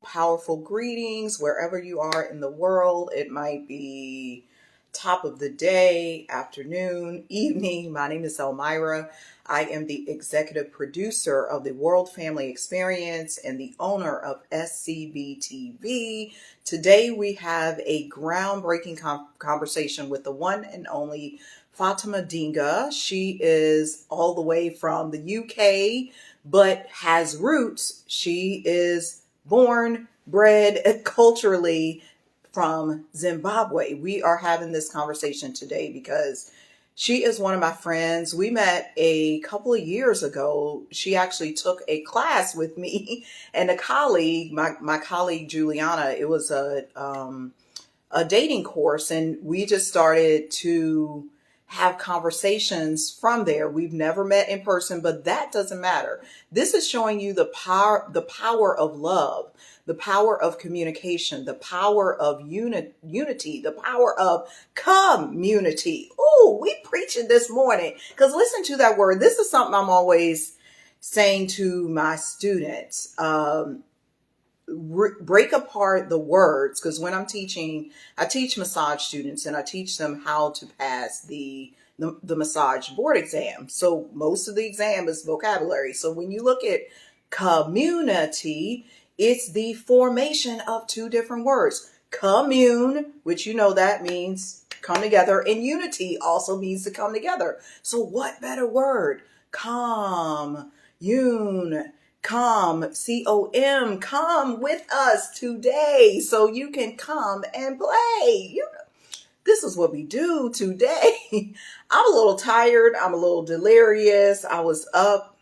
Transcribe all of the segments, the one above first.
Powerful greetings wherever you are in the world. It might be top of the day, afternoon, evening. My name is Elmira. I am the executive producer of the World Family Experience and the owner of SCB TV. Today we have a groundbreaking conversation with the one and only Fatima Denga. She is all the way from the UK, but has roots. She is born, bred culturally from Zimbabwe. We are having this conversation today because she is one of my friends. We met a couple of years ago. She actually took a class with me and a colleague, my colleague Juliana. It was a dating course, and we just started to have conversations from there. We've never met in person, but that doesn't matter. This is showing you the power of love, the power of communication, the power of unity, the power of community. Oh, we preaching this morning, because listen to that word. This is something I'm always saying to my students. Break apart the words, because when I'm teaching, I teach massage students and I teach them how to pass the massage board exam. So most of the exam is vocabulary. So when you look at community, it's the formation of two different words. Commune, which you know that means come together, and unity also means to come together. So what better word? Come C-O-M, come with us today so you can come and play. This is what we do today. I'm a little tired. I'm a little delirious. I was up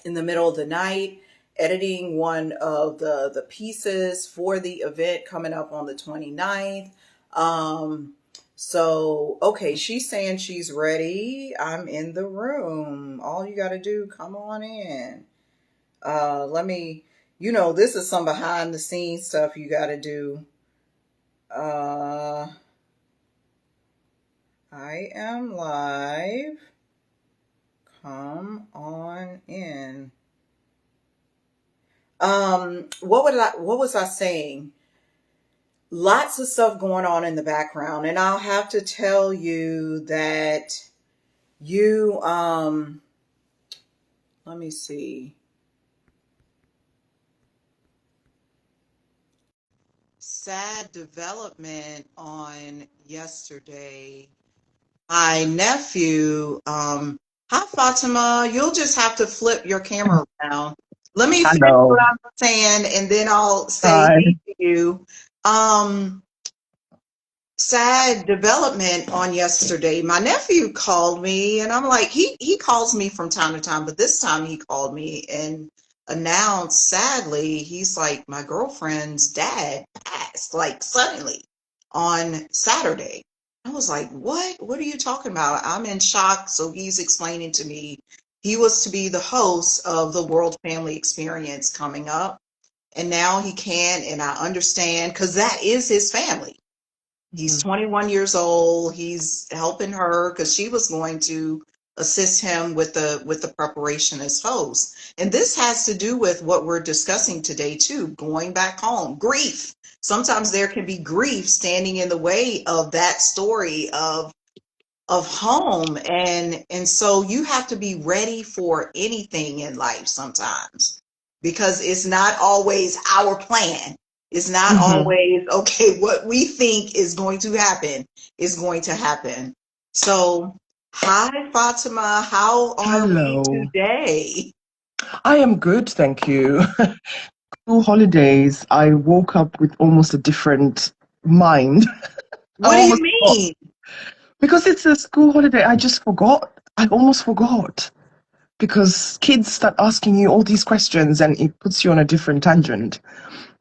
in the middle of the night editing one of the pieces for the event coming up on the 29th. Okay, she's saying she's ready. I'm in the room. All you got to do, come on in. Let me, this is some behind the scenes stuff you got to do. I am live. Come on in. What was I saying? Lots of stuff going on in the background, and I'll have to tell you that let me see. Sad development on yesterday. My nephew, hi Fatima, you'll just have to flip your camera around. Let me finish what Hello. I'm saying and then I'll say Hi. hey to you. Sad development on yesterday. My nephew called me and I'm like, he calls me from time to time, but this time he called me and announced, sadly, he's like, my girlfriend's dad passed like suddenly on Saturday. I was like, what are you talking about? I'm in shock. So he's explaining to me he was to be the host of the World Family Experience coming up, and now he can't. And I understand, because that is his family. He's Mhm. 21 years old. He's helping her because she was going to assist him with the preparation as host. And this has to do with what we're discussing today too, going back home, grief. Sometimes there can be grief standing in the way of that story of home, and so you have to be ready for anything in life sometimes, because it's not always our plan. It's not Mhm. always okay. What we think is going to happen is going to happen. So hi Fatima, how are we Hello. today? I am good, thank you. School holidays, I woke up with almost a different mind. I What do you almost forgot. mean? Because it's a school holiday, I just forgot. I almost forgot. Because kids start asking you all these questions and it puts you on a different tangent.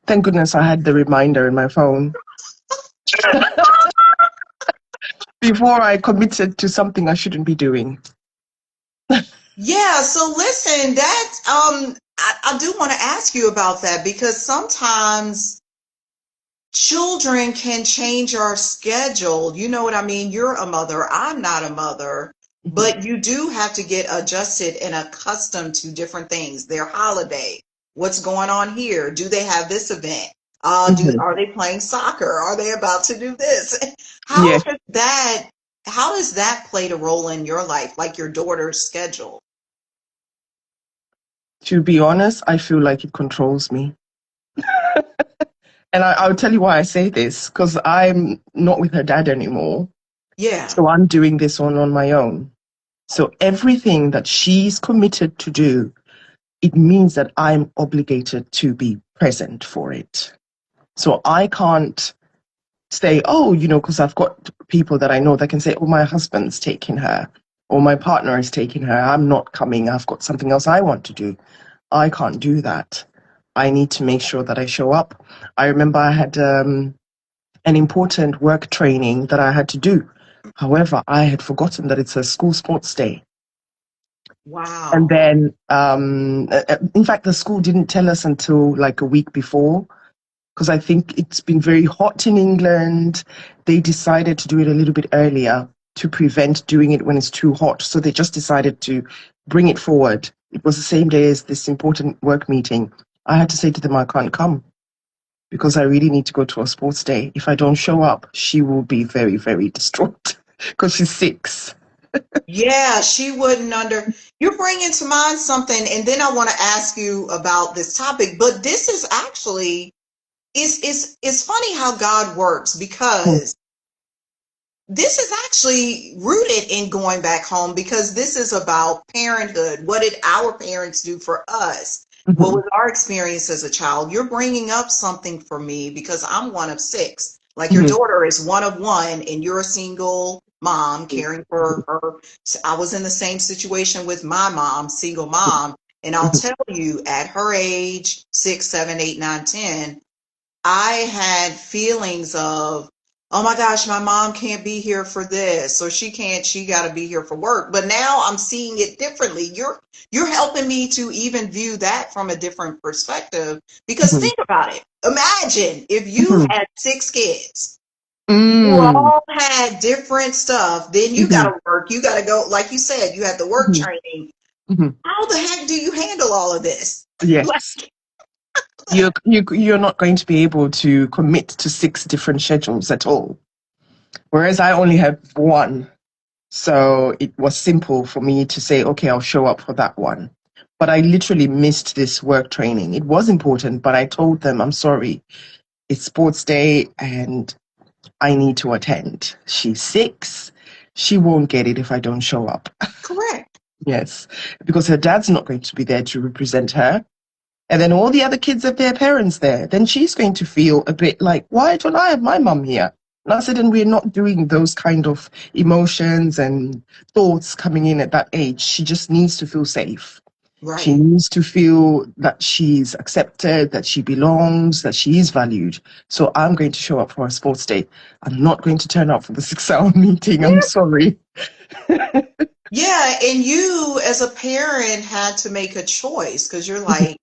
Thank goodness I had the reminder in my phone before I committed to something I shouldn't be doing. Yeah, so listen, that I do want to ask you about that, because sometimes children can change our schedule. You know what I mean? You're a mother. I'm not a mother, Mhm. but you do have to get adjusted and accustomed to different things. Their holiday. What's going on here? Do they have this event? Mhm. Are they playing soccer? Are they about to do this? How Yeah. has that how does that play a role in your life, like your daughter's schedule? To be honest, I feel like it controls me. And I'll tell you why I say this, because I'm not with her dad anymore. Yeah. So I'm doing this on my own. So everything that she's committed to do, it means that I'm obligated to be present for it. So I can't say, oh, because I've got people that I know that can say, oh, my husband's taking her or my partner is taking her. I'm not coming. I've got something else I want to do. I can't do that. I need to make sure that I show up. I remember I had an important work training that I had to do. However, I had forgotten that it's a school sports day. And Wow. then, in fact, the school didn't tell us until like a week before, because I think it's been very hot in England. They decided to do it a little bit earlier to prevent doing it when it's too hot. So they just decided to bring it forward. It was the same day as this important work meeting. I had to say to them, I can't come because I really need to go to a sports day. If I don't show up, she will be very, very distraught because she's 6. Yeah, she wouldn't you're bringing to mind something, and then I want to ask you about this topic, but this is actually it's funny how God works, Mm-hmm. because this is actually rooted in going back home, because this is about parenthood. What did our parents do for us? What was our experience as a child? You're bringing up something for me because I'm one of 6. Like, your Mm-hmm. daughter is one of one, and you're a single mom caring for her. So I was in the same situation with my mom, single mom. And I'll tell you, at her age, 6, 7, 8, 9, 10, I had feelings of, oh my gosh, my mom can't be here for this, or she got to be here for work. But now I'm seeing it differently. You're helping me to even view that from a different perspective, because Mm-hmm. think about it. Imagine if you Mm-hmm. had 6 kids who Mm-hmm. all had different stuff, then you got Mm-hmm. to work, you got to go, like you said, you had the work training. Mm-hmm. How the heck do you handle all of this? Like, Yes. You're not going to be able to commit to 6 different schedules at all. Whereas I only had one. So it was simple for me to say, okay, I'll show up for that one. But I literally missed this work training. It was important, but I told them, I'm sorry, it's sports day and I need to attend. She's 6. She won't get it if I don't show up. correct. Yes, because her dad's not going to be there to represent her. And then all the other kids have their parents there. Then she's going to feel a bit like, why don't I have my mum here? And I said, and we're not doing those kind of emotions and thoughts coming in at that age. She just needs to feel safe. She Right. needs to feel that she's accepted, that she belongs, that she is valued. So I'm going to show up for a sports day. I'm not going to turn up for the 6-hour meeting. I'm sorry. Yeah, and you as a parent had to make a choice, because you're like,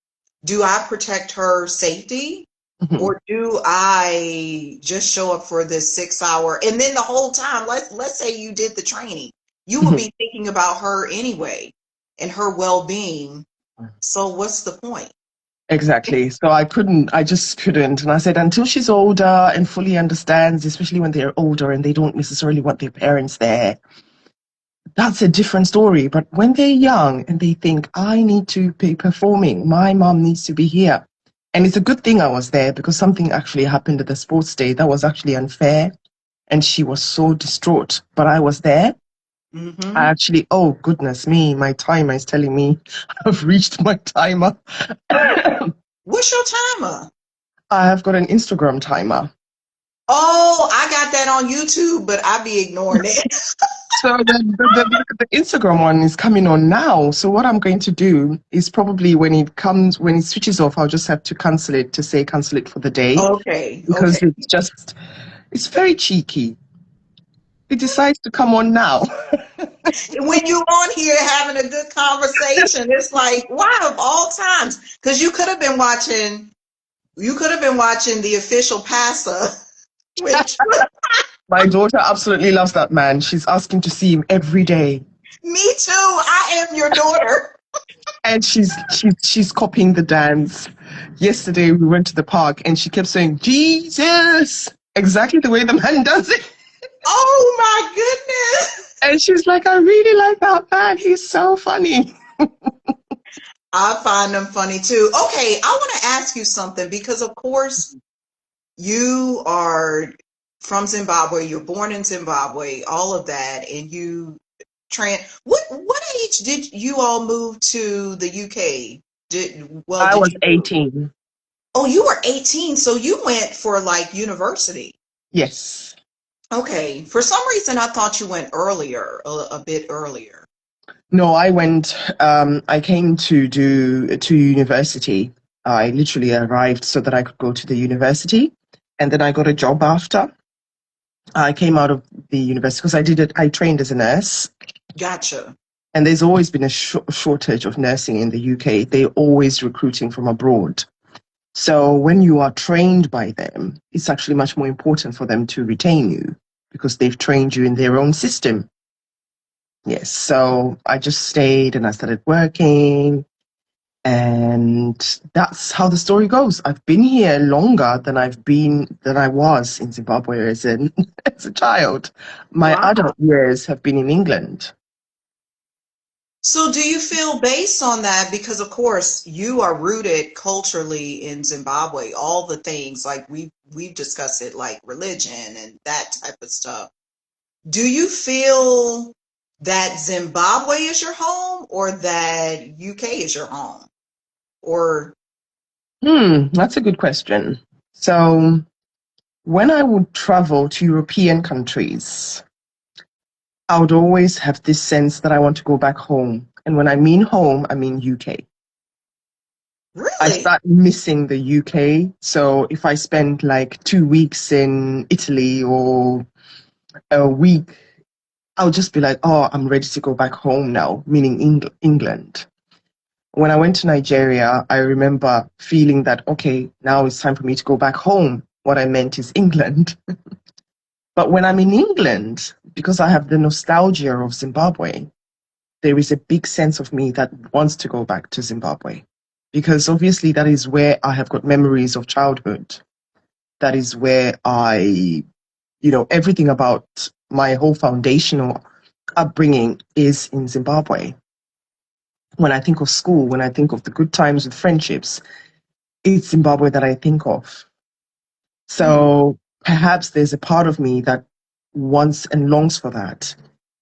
do I protect her safety, or do I just show up for this 6 hour? And then the whole time, let's say you did the training, you would be thinking about her anyway and her well-being. So what's the point? Exactly. So I just couldn't. And I said, until she's older and fully understands, especially when they're older and they don't necessarily want their parents there, that's a different story. But when they're young and they think, I need to be performing, my mom needs to be here. And it's a good thing I was there because something actually happened at the sports day that was actually unfair. And she was so distraught. But I was there. I Hmm. actually, oh goodness me, my timer is telling me I've reached my timer. I What's your timer? have got an Instagram timer. Oh, I got that on YouTube, but I be ignoring it. So the Instagram one is coming on now. So what I'm going to do is probably when it switches off, I'll just have to cancel it to say cancel it for the day Okay, because okay. it's very cheeky. It decides to come on now. When you're on here having a good conversation, it's like, why of all times? Because you could have been watching the official passer, which My daughter absolutely loves that man. She's asking to see him every day. me too. I am your daughter. And she's copying the dance. Yesterday we went to the park and she kept saying, Jesus, exactly the way the man does it. Oh my goodness. And she's like, I really like that man. He's so funny. I find them funny too. Okay, I want to ask you something because, of course, you are from Zimbabwe. You're born in Zimbabwe, all of that, and you What age did you all move to the UK? I Did was you move? 18. Oh, you were 18, so you went for like university. Yes. Okay. For some reason, I thought you went earlier, a bit earlier. No, I came to university. I literally arrived so that I could go to the university. And then I got a job after. I came out of the university because I trained as a nurse. Gotcha. And there's always been a shortage of nursing in the UK. They're always recruiting from abroad. So when you are trained by them, it's actually much more important for them to retain you because they've trained you in their own system. Yes. So I just stayed and I started working. And that's how the story goes. I've been here longer than I was in Zimbabwe as as a child. My Wow. adult years have been in England. So do you feel based on that, because of course you are rooted culturally in Zimbabwe, all the things like we've discussed it, like religion and that type of stuff. Do you feel that Zimbabwe is your home or that UK is your home? Or That's a good question. So when I would travel to European countries, I would always have this sense that I want to go back home. And when I mean home, I mean UK. I really? start missing the UK. So if I spend like 2 weeks in Italy or a week, I'll just be like, oh, I'm ready to go back home now, meaning England. When I went to Nigeria, I remember feeling that, okay, now it's time for me to go back home. What I meant is England. But when I'm in England, because I have the nostalgia of Zimbabwe, there is a big sense of me that wants to go back to Zimbabwe. Because obviously that is where I have got memories of childhood. That is where everything about my whole foundational upbringing is in Zimbabwe. When I think of school, when I think of the good times with friendships, it's Zimbabwe that I think of. Hmm. So perhaps there's a part of me that wants and longs for that.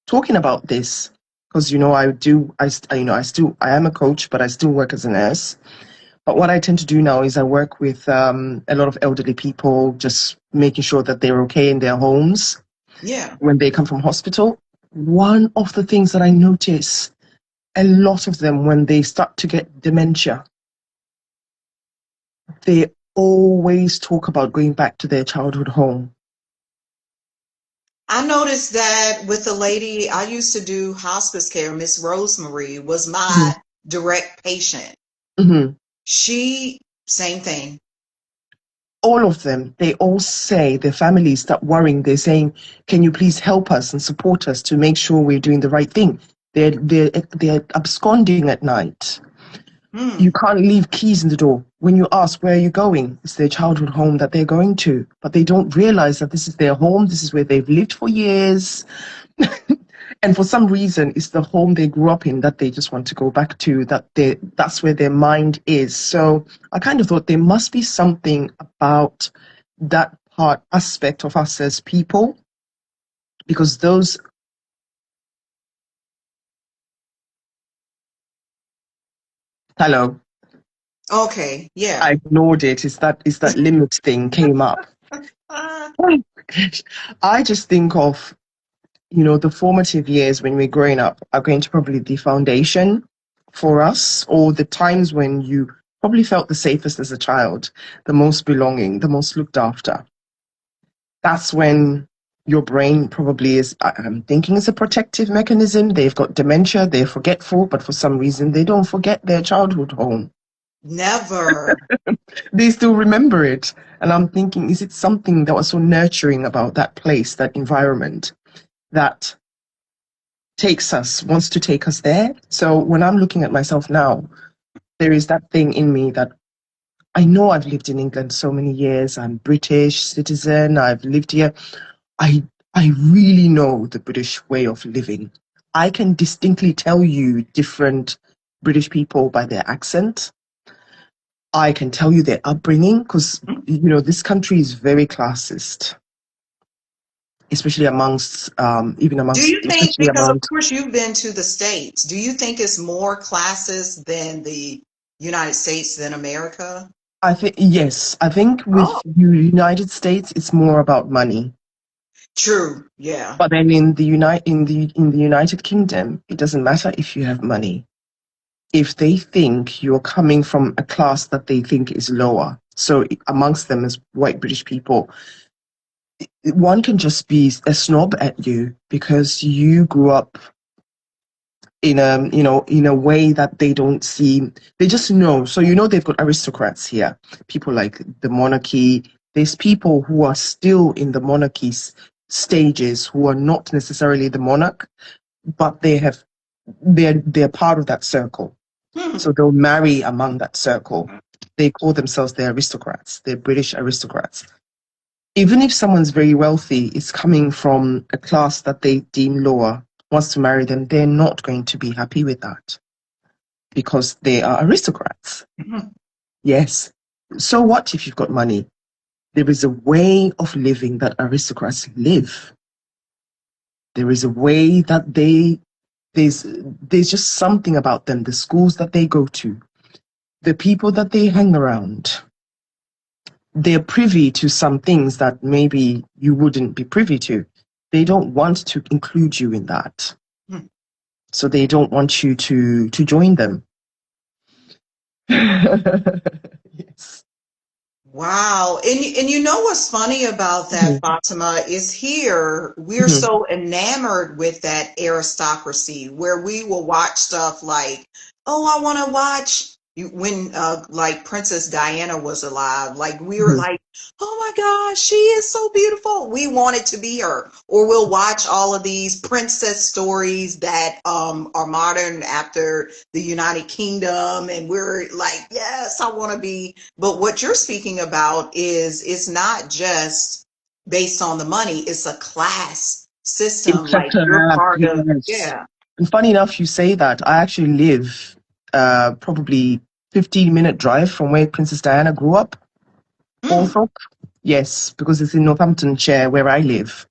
Talking about this, because I am a coach, but I still work as a nurse. But what I tend to do now is I work with a lot of elderly people, just making sure that they're okay in their homes Yeah. when they come from hospital. One of the things that I notice a lot of them, when they start to get dementia, they always talk about going back to their childhood home. I noticed that with the lady I used to do hospice care, Miss Rosemary was Mhm. my direct patient. Mhm. She, same thing. All of them, they all say their families start worrying. They're saying, "Can you please help us and support us to make sure we're doing the right thing?" They're absconding at night. You Hmm. can't leave keys in the door. When you ask where are you going, it's their childhood home that they're going to, but they don't realize that this is their home. This is where they've lived for years. And for some reason, it's the home they grew up in that they just want to go back to, that's where their mind is. So I kind of thought there must be something about that part aspect of us as people, because those hello, Okay. Yeah. I ignored it. Is that limit thing came up. Ah, I just think of, the formative years when we're growing up are going to probably be the foundation for us, or the times when you probably felt the safest as a child, the most belonging, the most looked after. That's when your brain probably is, I'm thinking, is a protective mechanism. They've got dementia, they're forgetful, but for some reason they don't forget their childhood home. never. They still remember it. And I'm thinking, is it something that was so nurturing about that place, that environment, that wants to take us there. So when I'm looking at myself now, there is that thing in me that I know I've lived in England so many years. I'm British citizen. I've lived here. I I really know the British way of living. I can distinctly tell you different British people by their accent. I can tell you their upbringing because this country is very classist, especially Do you think, especially because of amongst. course you've been to the States, do you think it's more classist than the United States than America? I think yes. I think Oh, with the United States, it's more about money. true. Yeah. But then in the United Kingdom, it doesn't matter if you have money. If they think you're coming from a class that they think is lower, so amongst them as white British people, one can just be a snob at you because you grew up in a way that they don't see. They just know. So they've got aristocrats here, people like the monarchy. There's people who are still in the monarchy's stages who are not necessarily the monarch, but they're part of that circle. Hmm. So they'll marry among that circle. They call themselves the aristocrats. They're British aristocrats. Even if someone's very wealthy, is coming from a class that they deem lower, wants to marry them, they're not going to be happy with that because they are aristocrats. Mhm. Yes. So what if you've got money? There is a way of living that aristocrats live. There is a way that there's just something about them, the schools that they go to, the people that they hang around. They're privy to some things that maybe you wouldn't be privy to. They don't want to include you in that. Hmm. So they don't want you to join them. Yes. Wow. And you know what's funny about that, Mhm. Fatima, is here we're Mhm. so enamored with that aristocracy where we will watch stuff like, oh, I want to watch when like Princess Diana was alive. Like we were Mhm. like, oh my gosh, she is so beautiful. We wanted to be her. Or we'll watch all of these princess stories that are modern after the United Kingdom and we're like, yes, I want to be, but what you're speaking about is it's not just based on the money, it's a class system. It's a Like you're class, part of, yes. yeah. And funny enough, you say that. I actually live probably 15-minute drive from where Princess Diana grew up, Hmm. Althorp. Yes, because it's in Northamptonshire where I live.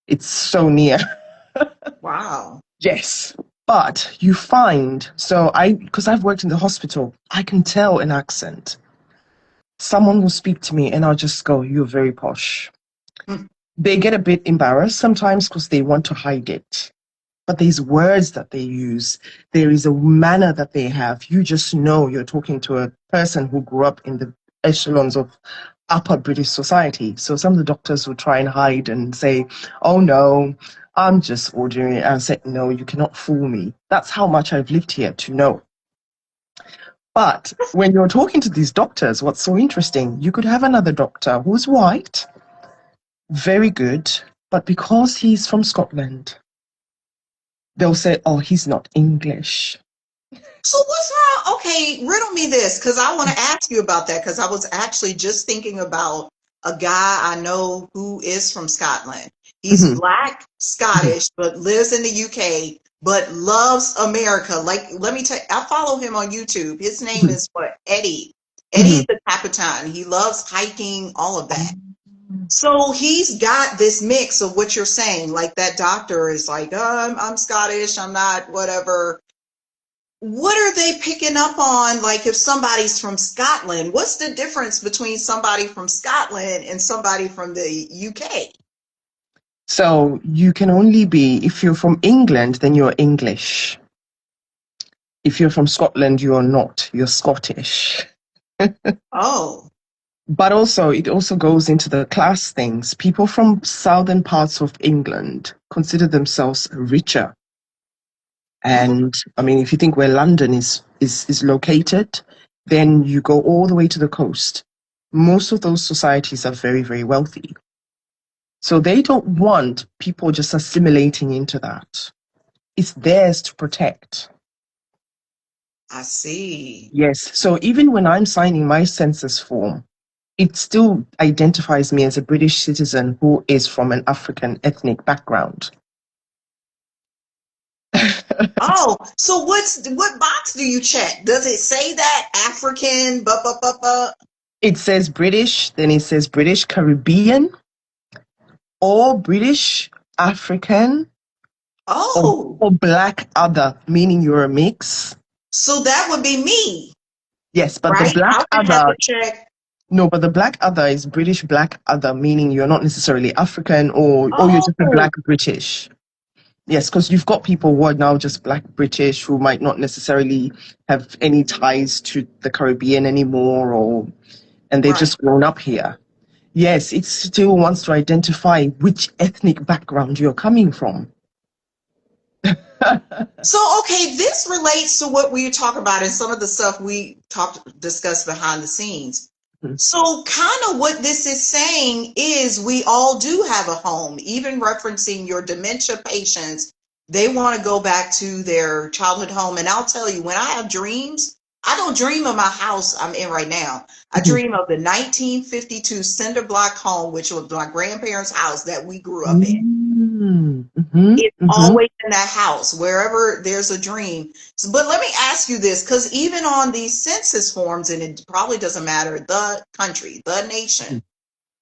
It's so near. Wow. Yes. But you find, because I've worked in the hospital, I can tell an accent. Someone will speak to me and I'll just go, "You're very posh." Hmm. They get a bit embarrassed sometimes because they want to hide it. But there's words that they use. There is a manner that they have. You just know you're talking to a person who grew up in the echelons of upper British society. So some of the doctors will try and hide and say, "Oh no, I'm just ordinary." And I said, "No, you cannot fool me." That's how much I've lived here to know. But when you're talking to these doctors, what's so interesting, you could have another doctor who's white, very good, but because he's from Scotland, they'll say, "Oh, he's not English." So what's wrong? Okay, riddle me this because I want to ask you about that because I was actually just thinking about a guy I know who is from Scotland. He's Mhm, black, mhm, Scottish, but lives in the UK, but loves America. Like, let me tell you, I follow him on YouTube. His name mhm, is what? Eddie. mhm. Eddie the Capitan. He loves hiking, all of that. So he's got this mix of what you're saying. Like that doctor is like, I'm Scottish, I'm not whatever. What are they picking up on? Like if somebody's from Scotland, what's the difference between somebody from Scotland and somebody from the UK? So you can only be, if you're from England, then you're English. If you're from Scotland, you're not. You're Scottish. Oh. But also, it also goes into the class things. People from southern parts of England consider themselves richer. Hmm. And I mean, if you think where London is located, then you go all the way to the coast. Most of those societies are very, very wealthy. So they don't want people just assimilating into that. It's theirs to protect. I see. Yes. So even when I'm signing my census form, it still identifies me as a British citizen who is from an African ethnic background. Oh, so what box do you check? Does it say that African? It says British, then it says British Caribbean or British African or, Oh, or Black other, meaning you're a mix. so that would be me, Yes, but the right? I Black would have to other, check. no, but the Black other is British Black other, meaning you're not necessarily African or you're just a Oh, Black British. Yes, because you've got people who are now just Black British who might not necessarily have any ties to the Caribbean anymore, and they've right. just grown up here. Yes, it still wants to identify which ethnic background you're coming from. So, okay, this relates to what we were talking about and some of the stuff we discussed behind the scenes. So, kind of what this is saying is we all do have a home, even referencing your dementia patients. They want to go back to their childhood home. And I'll tell you, when I have dreams, I don't dream of my house I'm in right now. I Mhm. dream of the 1952 cinder block home, which was my grandparents' house that we grew up in. Mm, mhm, It's mhm, always in that house, wherever there's a dream. So, but let me ask you this, because even on these census forms, and it probably doesn't matter the country, the nation,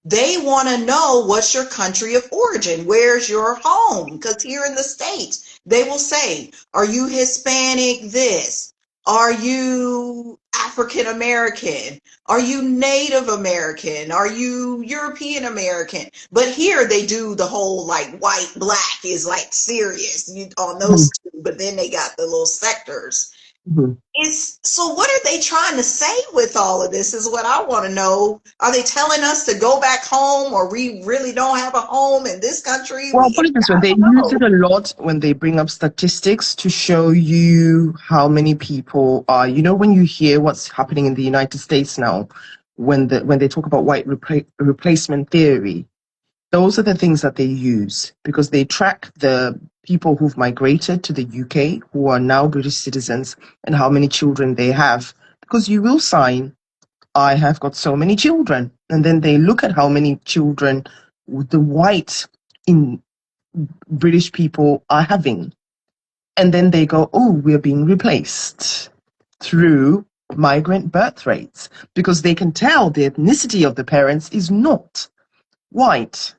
they want to know what's your country of origin. Where's your home? Because here in the States, they will say, are you Hispanic this? Are you African American? Are you Native American? Are you European American? But here they do the whole like white, black is like serious on mhm, those two, but then they got the little sectors. mhm. Is so what are they trying to say with all of this is what I want to know. Are they telling us to go back home or we really don't have a home in this country? Well, put it this way, I they don't use know. it a lot when they bring up statistics to show you how many people are, when you hear what's happening in the United States now, when they talk about white replacement theory, those are the things that they use because they track the people who've migrated to the UK who are now British citizens and how many children they have. Because you will sign, I have got so many children. And then they look at how many children the white in British people are having. And then they go, oh, we're being replaced through migrant birth rates because they can tell the ethnicity of the parents is not white.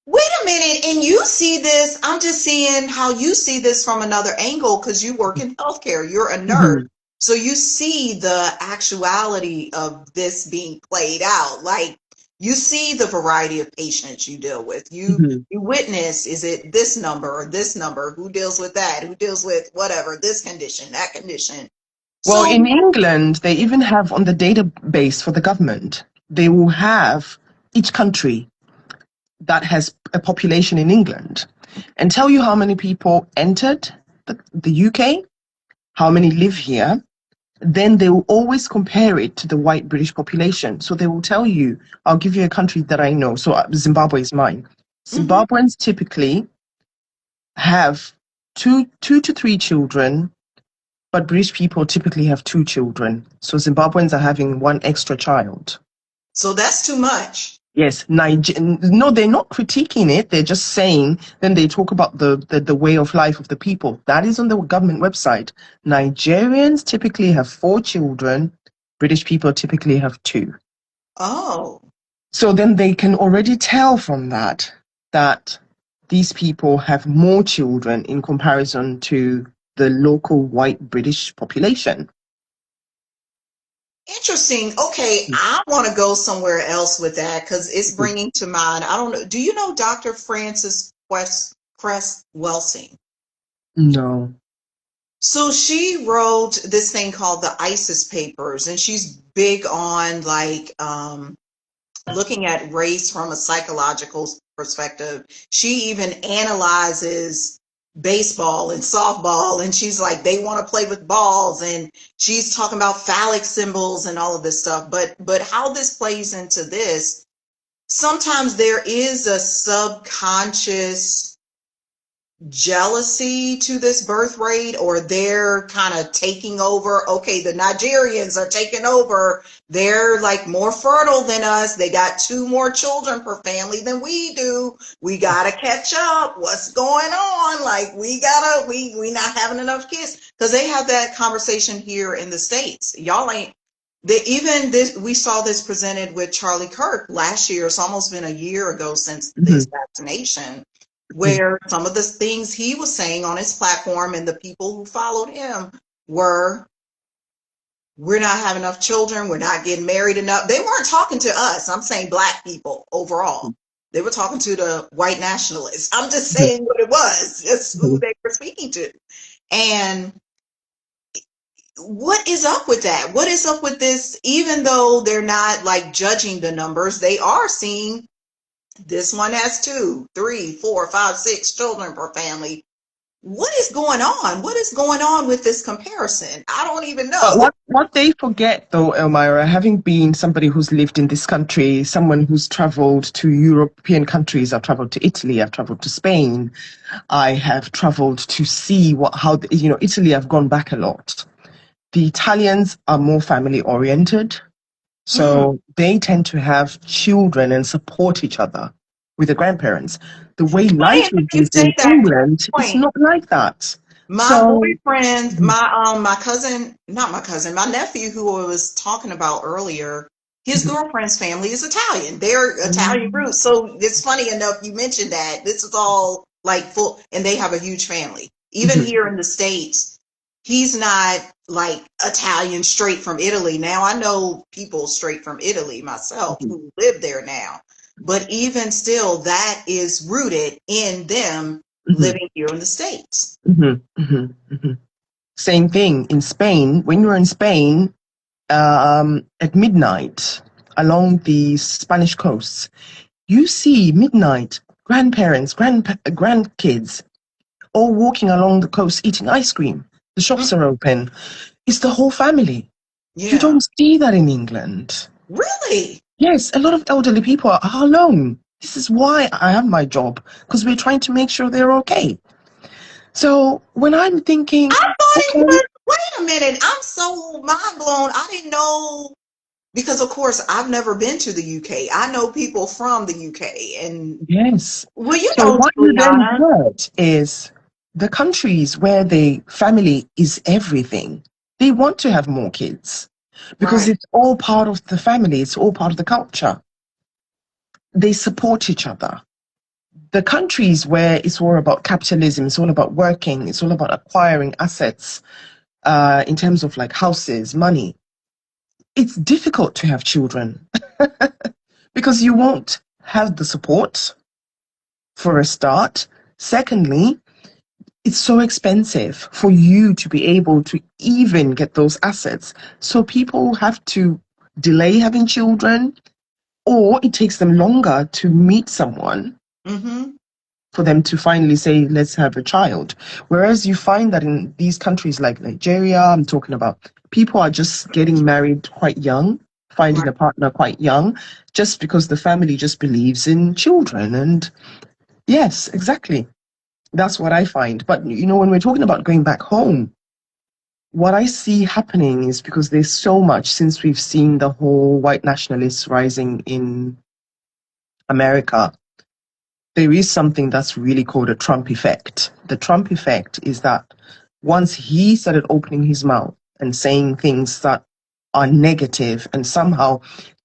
Wait a minute, and you see this, I'm just seeing how you see this from another angle because you work in healthcare, you're a nurse. Mhm, So you see the actuality of this being played out. Like you see the variety of patients you deal with. mhm. You witness, is it this number or this number? Who deals with that? Who deals with whatever, this condition, that condition? Well, So in England, they even have on the database for the government, they will have each country that has a population in England and tell you how many people entered the UK, how many live here. Then they will always compare it to the white British population. So they will tell you, I'll give you a country that I know. So Zimbabwe is mine. mhm. Zimbabweans typically have two to three children, but British people typically have two children. So Zimbabweans are having one extra child. So that's too much. Yes, no, they're not critiquing it. They're just saying, then they talk about the way of life of the people. That is on the government website. Nigerians typically have four children. British people typically have two. Oh. So then they can already tell from that these people have more children in comparison to the local white British population. Interesting. Okay, I want to go somewhere else with that because it's bringing to mind. I don't know. Do you know Dr. Frances Cress Welsing? No. So she wrote this thing called the ISIS Papers, and she's big on like looking at race from a psychological perspective. She even analyzes baseball and softball, and she's like, they want to play with balls, and she's talking about phallic symbols and all of this stuff. But how this plays into this, sometimes there is a subconscious jealousy to this birth rate, or they're kind of taking over. Okay, the Nigerians are taking over. They're like more fertile than us. They got two more children per family than we do. We gotta catch up. What's going on? Like we not having enough kids, because they have that conversation here in the States. Y'all ain't. They, even this, we saw this presented with Charlie Kirk last year. It's almost been a year ago since the Mhm. assassination, Mhm. where some of the things he was saying on his platform and the people who followed him were, we're not having enough children, we're not getting married enough. They weren't talking to us. I'm saying black people overall. They were talking to the white nationalists. I'm just Mhm. saying what it was. It's who Mhm. they were speaking to. And what is up with that? What is up with this? Even though they're not like judging the numbers, they are seeing this one has two, three, four, five, six children per family. What is going on? What is going on with this comparison? I don't even But know. what they forget, though, Elmira, having been somebody who's lived in this country, someone who's traveled to European countries, I've traveled to Italy, I've traveled to Spain, I have traveled to see Italy, I've gone back a lot. The Italians are more family oriented, Mm. so they tend to have children and support each other with the grandparents. The way life Funny you is say in that. England, it's Point. not like that. My So, boyfriend, mhm, my cousin, not my cousin, my nephew who I was talking about earlier, his mhm, girlfriend's family is Italian. They're Italian mhm, roots. So it's funny enough you mentioned that. This is all like full, and they have a huge family. Even mhm, here in the States, he's not like Italian straight from Italy. Now I know people straight from Italy myself mhm, who live there now. But even still, that is rooted in them mhm, living here in the States. mhm, mhm, mhm. Same thing in Spain. When you're in Spain, at midnight along the Spanish coasts, you see midnight grandparents, grandkids all walking along the coast eating ice cream. The shops are open. It's the whole family. You Yeah. don't see that in England. Really? Yes, a lot of elderly people are alone. This is why I have my job, because we're trying to make sure they're okay. So when I'm thinking, I thought it okay, was. Wait a minute. I'm so mind blown. I didn't know, because of course I've never been to the UK. I know people from the UK, and yes. well, you So know, what you then Juliana, get is the countries where the family is everything. They want to have more kids because right? it's all part of the family. It's all part of the culture. They support each other. The countries where it's all about capitalism, it's all about working, it's all about acquiring assets in terms of like houses, money. It's difficult to have children because you won't have the support for a start. Secondly, it's so expensive for you to be able to even get those assets. So people have to delay having children, or it takes them longer to meet someone Mm-hmm. for them to finally say, let's have a child. Whereas you find that in these countries like Nigeria, I'm talking about, people are just getting married quite young, finding Right. a partner quite young, just because the family just believes in children. And yes, exactly. That's what I find. But, when we're talking about going back home, what I see happening is because there's so much since we've seen the whole white nationalists rising in America. There is something that's really called a Trump effect. The Trump effect is that once he started opening his mouth and saying things that are negative and somehow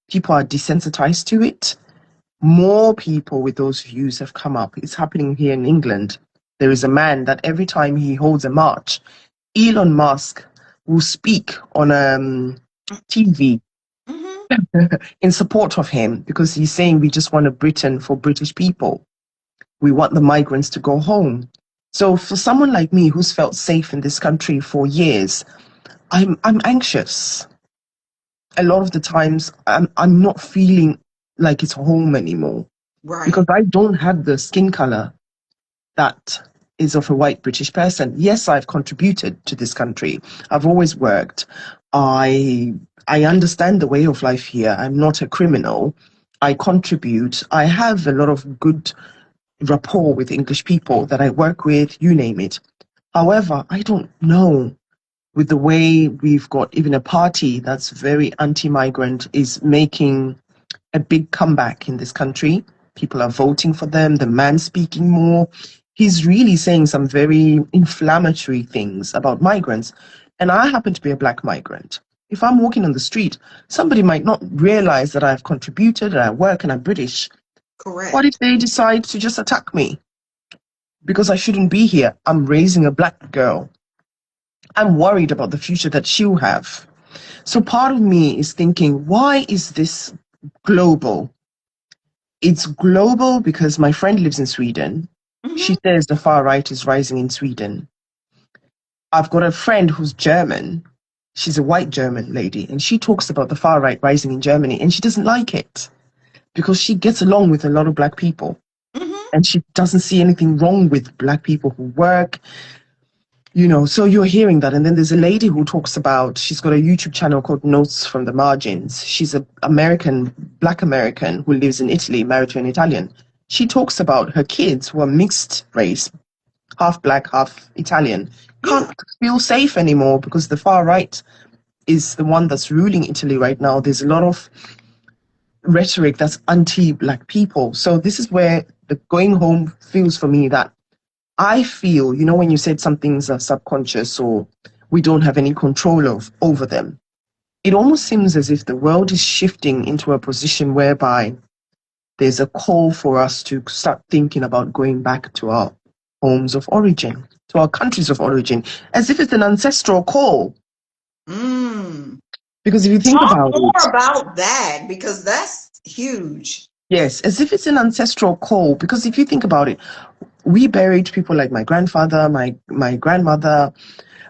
people are desensitized to it, more people with those views have come up. It's happening here in England. There is a man that every time he holds a march, Elon Musk will speak on TV Mm-hmm. in support of him because he's saying we just want a Britain for British people. We want the migrants to go home. So for someone like me who's felt safe in this country for years, I'm anxious. A lot of the times I'm not feeling like it's home anymore because Right. I don't have the skin color that is of a white British person. Yes, I've contributed to this country. I've always worked. I I understand the way of life here. I'm not a criminal. I contribute. I have a lot of good rapport with English people that I work with, you name it. However, I don't know, with the way we've got even a party that's very anti-migrant is making a big comeback in this country. People are voting for them, the man speaking more. He's really saying some very inflammatory things about migrants. And I happen to be a black migrant. If I'm walking on the street, somebody might not realize that I've contributed, that I work and I'm British. What if Correct. they decide to just attack me? Because I shouldn't be here. I'm raising a black girl. I'm worried about the future that she'll have. So part of me is thinking, why is this global? It's global because my friend lives in Sweden. Mm-hmm. She says the far right is rising in Sweden. I've got a friend who's German. She's a white German lady, and she talks about the far right rising in Germany, and she doesn't like it because she gets along with a lot of black people, Mm-hmm. and she doesn't see anything wrong with black people who work. So you're hearing that. And then there's a lady who talks about, she's got a YouTube channel called Notes from the Margins. She's a black American who lives in Italy, married to an Italian. She talks about her kids who are mixed race, half black, half Italian, can't Yeah. feel safe anymore because the far right is the one that's ruling Italy right now. There's a lot of rhetoric that's anti-black people. So this is where the going home feels for me that I feel, when you said some things are subconscious or we don't have any control over them, it almost seems as if the world is shifting into a position whereby there's a call for us to start thinking about going back to our homes of origin, to our countries of origin, as if it's an ancestral call. Mm. Because if you think Talk about more it, about that because that's huge. yes, as if it's an ancestral call. Because if you think about it, we buried people like my grandfather, my grandmother,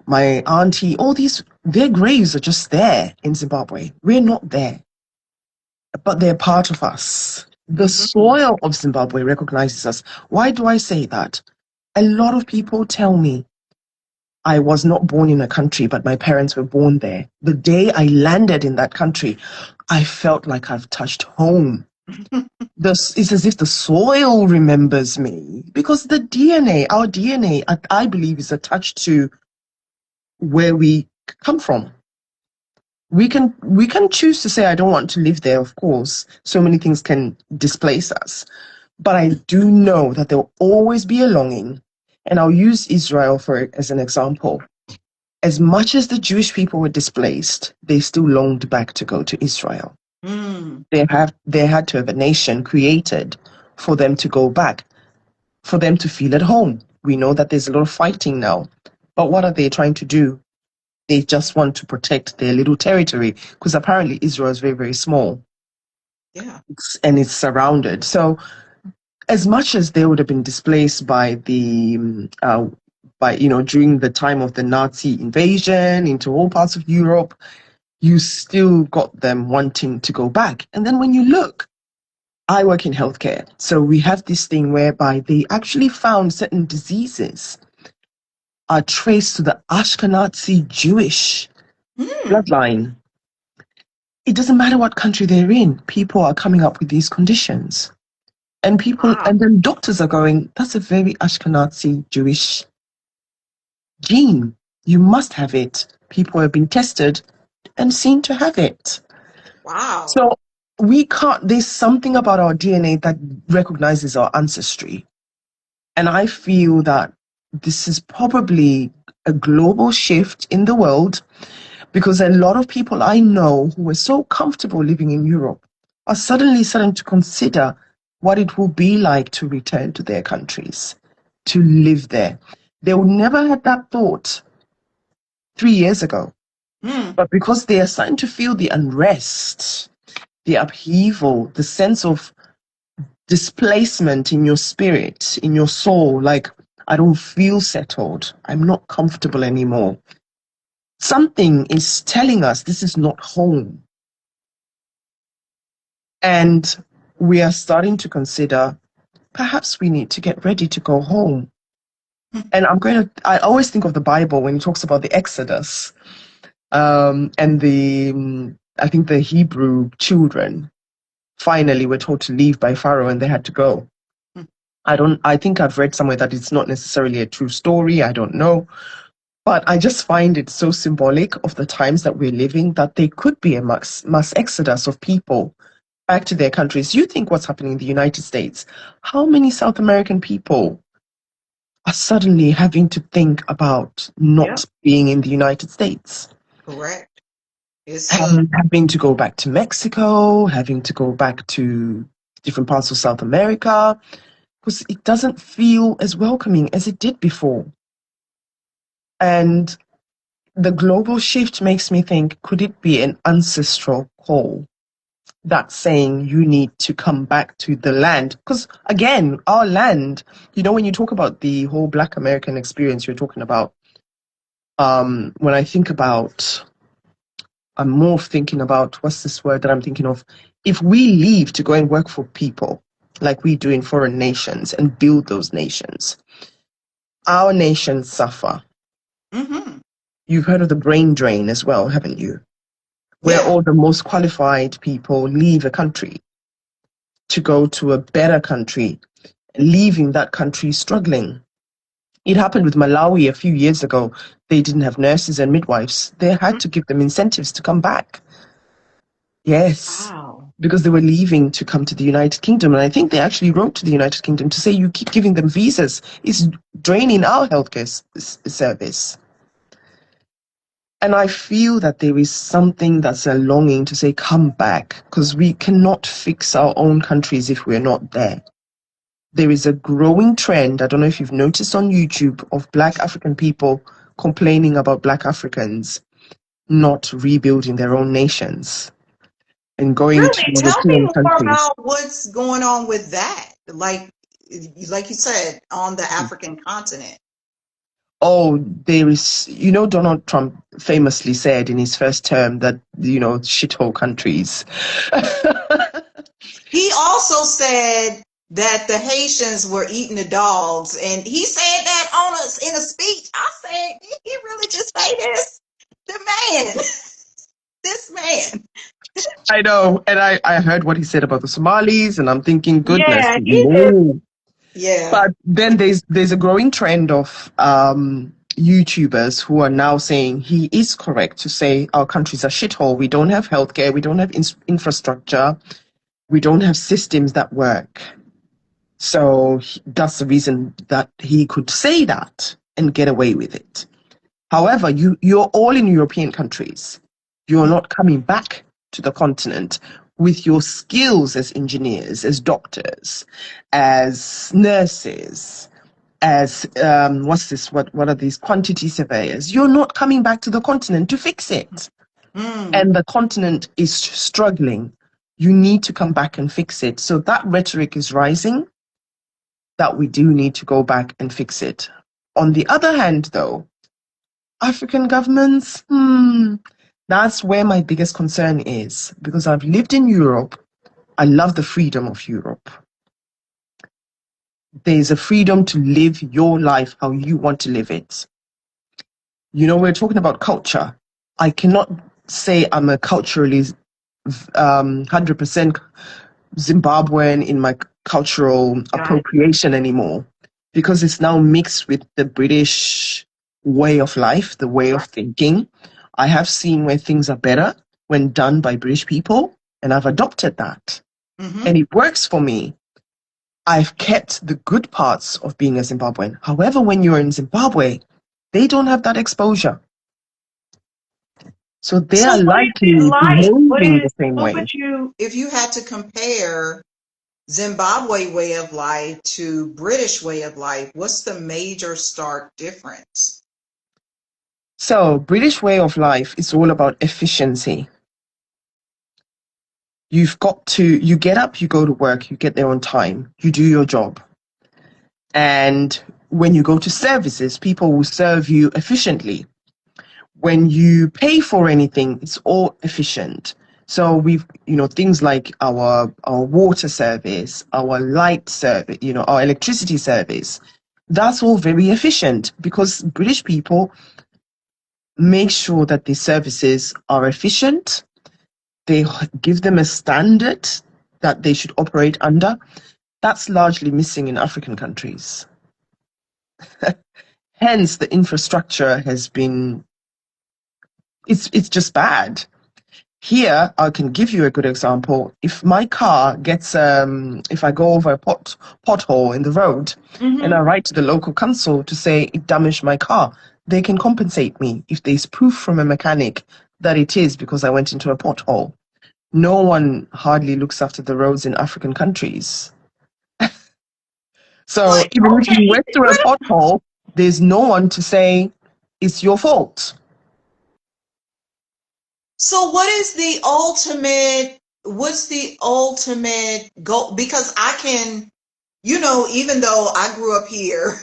my auntie, all these, their graves are just there in Zimbabwe. We're not there, but they're part of us. The Mm-hmm. soil of Zimbabwe recognizes us. Why do I say that? A lot of people tell me I was not born in a country, but my parents were born there. The day I landed in that country, I felt like I've touched home. It's as if the soil remembers me because our DNA, I believe, is attached to where we come from. We can choose to say I don't want to live there, of course. So many things can displace us. But I do know that there will always be a longing. And I'll use Israel as an example. As much as the Jewish people were displaced, they still longed back to go to Israel. Mm. They had to have a nation created for them to go back, for them to feel at home. We know that there's a lot of fighting now. But what are they trying to do? They just want to protect their little territory because apparently Israel is very, very small, Yeah. and it's surrounded. So as much as they would have been displaced by during the time of the Nazi invasion into all parts of Europe, you still got them wanting to go back. And then when you look, I work in healthcare. So we have this thing whereby they actually found certain diseases are traced to the Ashkenazi Jewish Mm. bloodline. It doesn't matter what country they're in, people are coming up with these conditions. Wow. And then doctors are going, that's a very Ashkenazi Jewish gene. You must have it. People have been tested and seen to have it. Wow. So there's something about our DNA that recognizes our ancestry. And I feel that this is probably a global shift in the world because a lot of people I know who were so comfortable living in Europe are suddenly starting to consider what it will be like to return to their countries, to live there. They would never had that thought 3 years ago, Mm. but because they are starting to feel the unrest, the upheaval, the sense of displacement in your spirit, in your soul, like, I don't feel settled. I'm not comfortable anymore. Something is telling us this is not home. And we are starting to consider perhaps we need to get ready to go home. And I always think of the Bible when it talks about the Exodus, and I think the Hebrew children finally were told to leave by Pharaoh and they had to go. I think I've read somewhere that it's not necessarily a true story. I don't know. But I just find it so symbolic of the times that we're living that there could be a mass exodus of people back to their countries. You think what's happening in the United States? How many South American people are suddenly having to think about Yep. not being in the United States? Correct. It's Having to go back to Mexico, having to go back to different parts of South America, because it doesn't feel as welcoming as it did before. And the global shift makes me think, could it be an ancestral call that's saying you need to come back to the land? Because again, our land, when you talk about the whole Black American experience, you're talking about, when I think about, I'm more thinking about, what's this word that I'm thinking of? If we leave to go and work for people, like we do in foreign nations, and build those nations, our nations suffer. mm-hmm. You've heard of the brain drain as well, haven't you? Where Yeah. all the most qualified people leave a country to go to a better country, leaving that country struggling. It happened with Malawi a few years ago. They didn't have nurses and midwives. They had to give them incentives to come back. Yes, Wow. because they were leaving to come to the United Kingdom. And I think they actually wrote to the United Kingdom to say, you keep giving them visas. It's draining our healthcare service. And I feel that there is something that's a longing to say, come back, because we cannot fix our own countries if we're not there. There is a growing trend, I don't know if you've noticed on YouTube, of Black African people complaining about Black Africans not rebuilding their own nations and going to Really? Tell me European more countries. about what's going on with that. Like you said, on the African continent. Oh, there is, Donald Trump famously said in his first term that, shithole countries. He also said that the Haitians were eating the dogs, and he said that on us in a speech. I said, did he really just say this? The man, this man. I know. And I heard what he said about the Somalis, and I'm thinking, goodness, Yeah, he did. no. Yeah. But then there's a growing trend of YouTubers who are now saying he is correct to say our countries are shithole. We don't have healthcare. We don't have infrastructure. We don't have systems that work. So that's the reason that he could say that and get away with it. However, you're all in European countries. You're not coming back to the continent with your skills as engineers, as doctors, as nurses, as what are these quantity surveyors? You're not coming back to the continent to fix it. Mm. And the continent is struggling. You need to come back and fix it. So that rhetoric is rising that we do need to go back and fix it. On the other hand, though, African governments, that's where my biggest concern is, because I've lived in Europe. I love the freedom of Europe. There's a freedom to live your life how you want to live it. We're talking about culture. I cannot say I'm a culturally 100% Zimbabwean in my cultural Got it. appropriation anymore, because it's now mixed with the British way of life, the way of Right. thinking. I have seen where things are better when done by British people, and I've adopted that. Mm-hmm. And it works for me. I've kept the good parts of being a Zimbabwean. However, when you're in Zimbabwe, they don't have that exposure. So they So are what is it likely like? behaving the same What way. would you, if you had to compare Zimbabwe way of life to British way of life, what's the major stark difference? So British way of life is all about efficiency. You get up, you go to work, you get there on time, you do your job. And when you go to services, people will serve you efficiently. When you pay for anything, it's all efficient. So we've, things like our water service, our light service, our electricity service, that's all very efficient because British people make sure that the services are efficient. They give them a standard that they should operate under. That's largely missing in African countries. Hence, the infrastructure has been, it's just bad. Here, I can give you a good example. If my car gets, if I go over a pothole in the road and I Mm-hmm. write to the local council to say it damaged my car, they can compensate me if there's proof from a mechanic that it is because I went into a pothole. No one hardly looks after the roads in African countries. So But even if you okay, went through a pothole, there's no one to say it's your fault. so what is the ultimate, what's the ultimate goal? Because I can, even though I grew up here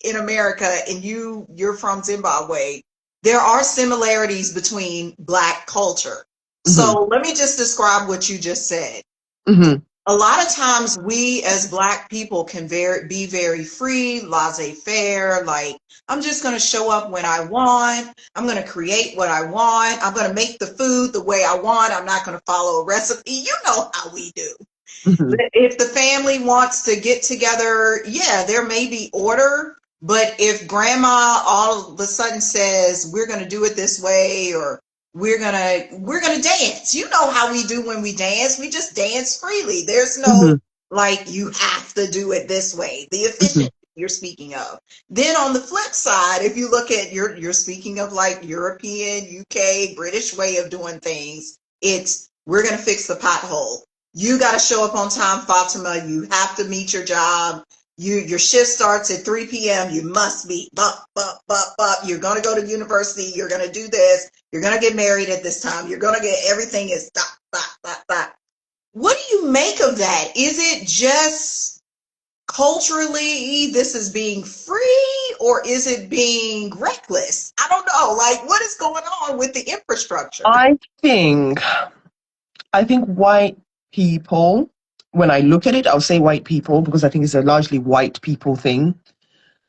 in America and you're from Zimbabwe, there are similarities between Black culture. Hmm. So let me just describe what you just said. Hmm. A lot of times we as Black people can be very free, laissez-faire, like I'm just going to show up when I want. I'm going to create what I want. I'm going to make the food the way I want. I'm not going to follow a recipe. You know how we do. Hmm. If the family wants to get together, yeah, there may be order, but if grandma all of a sudden says we're going to do it this way, or we're going to dance. You know how we do when we dance. We just dance freely. There's no Hmm. like you have to do it this way. The Hmm. efficiency you're speaking of. Then on the flip side, if you look at you're speaking of like European, UK, British way of doing things, it's we're going to fix the pothole. You got to show up on time, Fatima. You have to meet your job. Your shift starts at 3 p.m. You must be up. You're going to go to university. You're going to do this. You're going to get married at this time. You're going to get everything is dot. What do you make of that? Is it just culturally this is being free, or is it being reckless? I don't know. Like, what is going on with the infrastructure? I think I think white people, when I look at it, I'll say white people because I think it's a largely white people thing.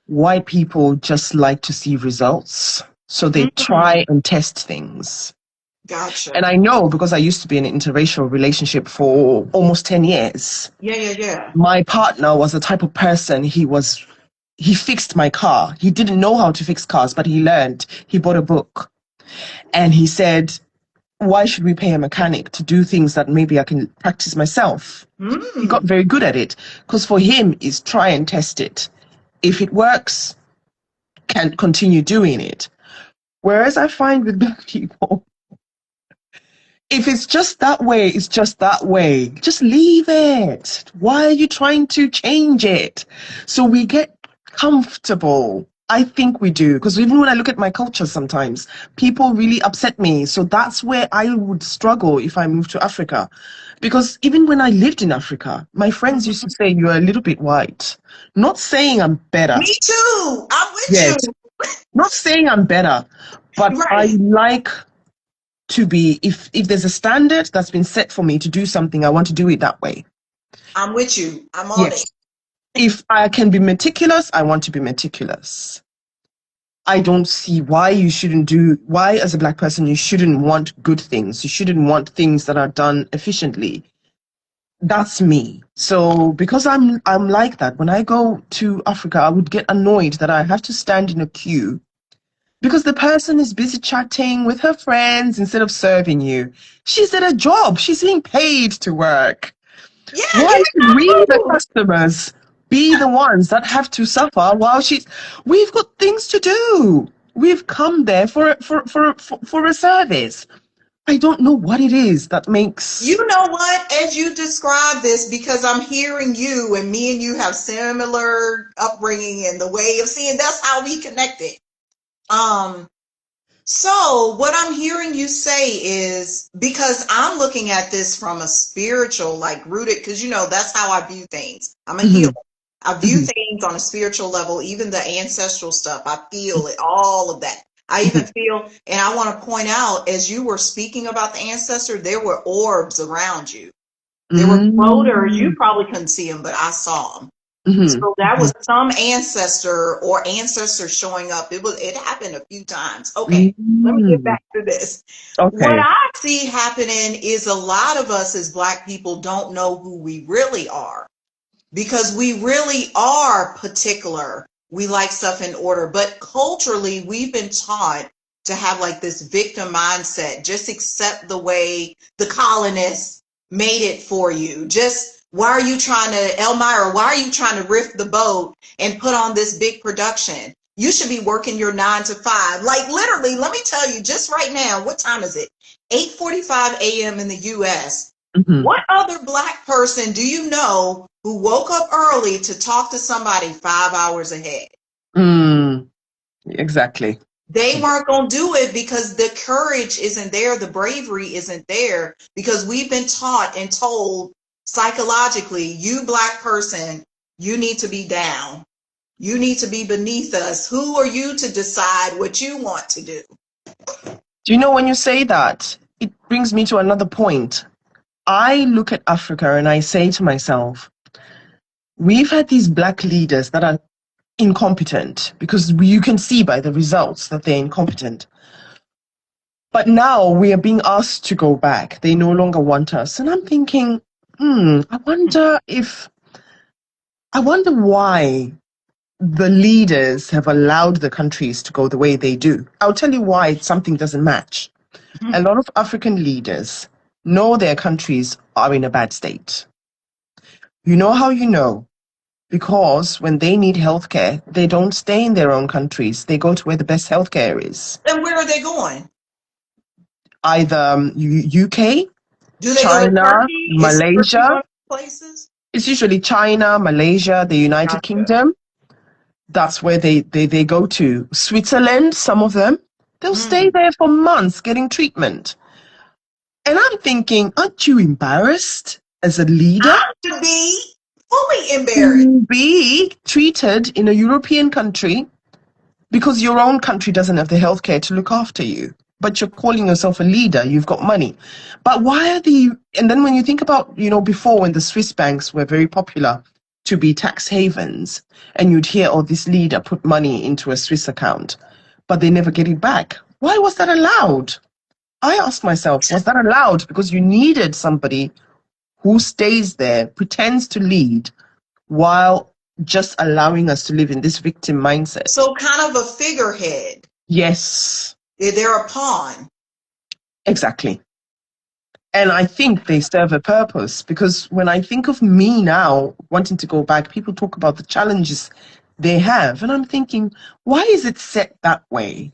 White people just like to see results. So they Mm, try and test things. gotcha. And I know because I used to be in an interracial relationship for almost 10 years. Yeah. My partner was the type of person, he fixed my car. He didn't know how to fix cars, but he learned. He bought a book and he said, why should we pay a mechanic to do things that maybe I can practice myself? He got Mm. very good at it because for him is try and test it. If it works, can continue doing it. Whereas I find with black people, if it's just that way, it's just that way. Just leave it. Why are you trying to change it? So we get comfortable. I think we do. Because even when I look at my culture sometimes, people really upset me. So that's where I would struggle if I moved to Africa. Because even when I lived in Africa, my friends used to Mhm. say, you're a little bit white. Not saying I'm better. Me too. I'm with you. Yes. Not saying I'm better, but I Right. like to be, if there's a standard that's been set for me to do something, I want to do it that way. I'm with you. I'm on it. Yes. If I can be meticulous, I want to be meticulous. I don't see why as a black person you shouldn't want good things. You shouldn't want things that are done efficiently. That's me. So because I'm like that, when I go to Africa, I would get annoyed that I have to stand in a queue because the person is busy chatting with her friends instead of serving you. She's at a job. She's being paid to work. Yeah, give Why me should my we, the food. customers, be the ones that have to suffer while she's? We've got things to do. We've come there for a service. I don't know what it is that makes. You know what? As you describe this, because I'm hearing you and me and you have similar upbringing and the way of seeing, that's how we connected. Um, So, what I'm hearing you say is because I'm looking at this from a spiritual, like rooted, because that's how I view things. I'm a healer. Mhm, I view mhm, things on a spiritual level, even the ancestral stuff. I feel it, all of that. I even mhm, feel, and I want to point out, as you were speaking about the ancestor, there were orbs around you. There were floaters. You mm, probably couldn't see them, but I saw them. mhm, So that mhm, was some ancestor or ancestor showing up. It happened a few times. Okay, let me get mm. back to this. What Okay. I see happening is a lot of us as Black people don't know who we really are. because we really are particular. We like stuff in order, but culturally, we've been taught to have like this victim mindset. Just accept the way the colonists made it for you. Just why are you trying to, Elmira, why are you trying to rift the boat and put on this big production? You should be working your 9 to 5. Like literally, let me tell you, just right now, what time is it? 8:45 a.m. in the US. Mm-hmm. What other Black person do you know who woke up early to talk to somebody 5 hours ahead? Exactly. They weren't going to do it because the courage isn't there, the bravery isn't there, because we've been taught and told psychologically, you Black person, you need to be down. You need to be beneath us. Who are you to decide what you want to do? Do you know, when you say that, it brings me to another point. I look at Africa and I say to myself, we've had these Black leaders that are incompetent, because you can see by the results that they're incompetent. But now we are being asked to go back. They no longer want us. And I'm thinking, I wonder why the leaders have allowed the countries to go the way they do. I'll tell you why something doesn't match. A lot of African leaders know their countries are in a bad state. You know how you know? Because when they need healthcare, they don't stay in their own countries. They go to where the best healthcare is. And where are they going? Either UK, Do they go to China, Turkey? Is Turkey Malaysia. one of the places? It's usually China, Malaysia, the United Gotcha. Kingdom. That's where they go to. Switzerland, some of them. They'll stay there for months getting treatment. And I'm thinking, aren't you embarrassed as a leader I should be fully embarrassed. to be treated in a European country because your own country doesn't have the healthcare to look after you? But you're calling yourself a leader, you've got money. But why are and then when you think about, before, when the Swiss banks were very popular to be tax havens, and you'd hear, oh, this leader put money into a Swiss account, but they never get it back. Why was that allowed? I asked myself, was that allowed because you needed somebody who stays there, pretends to lead, while just allowing us to live in this victim mindset? So kind of a figurehead. Yes. They're a pawn. Exactly. And I think they serve a purpose, because when I think of me now wanting to go back, people talk about the challenges they have. And I'm thinking, why is it set that way?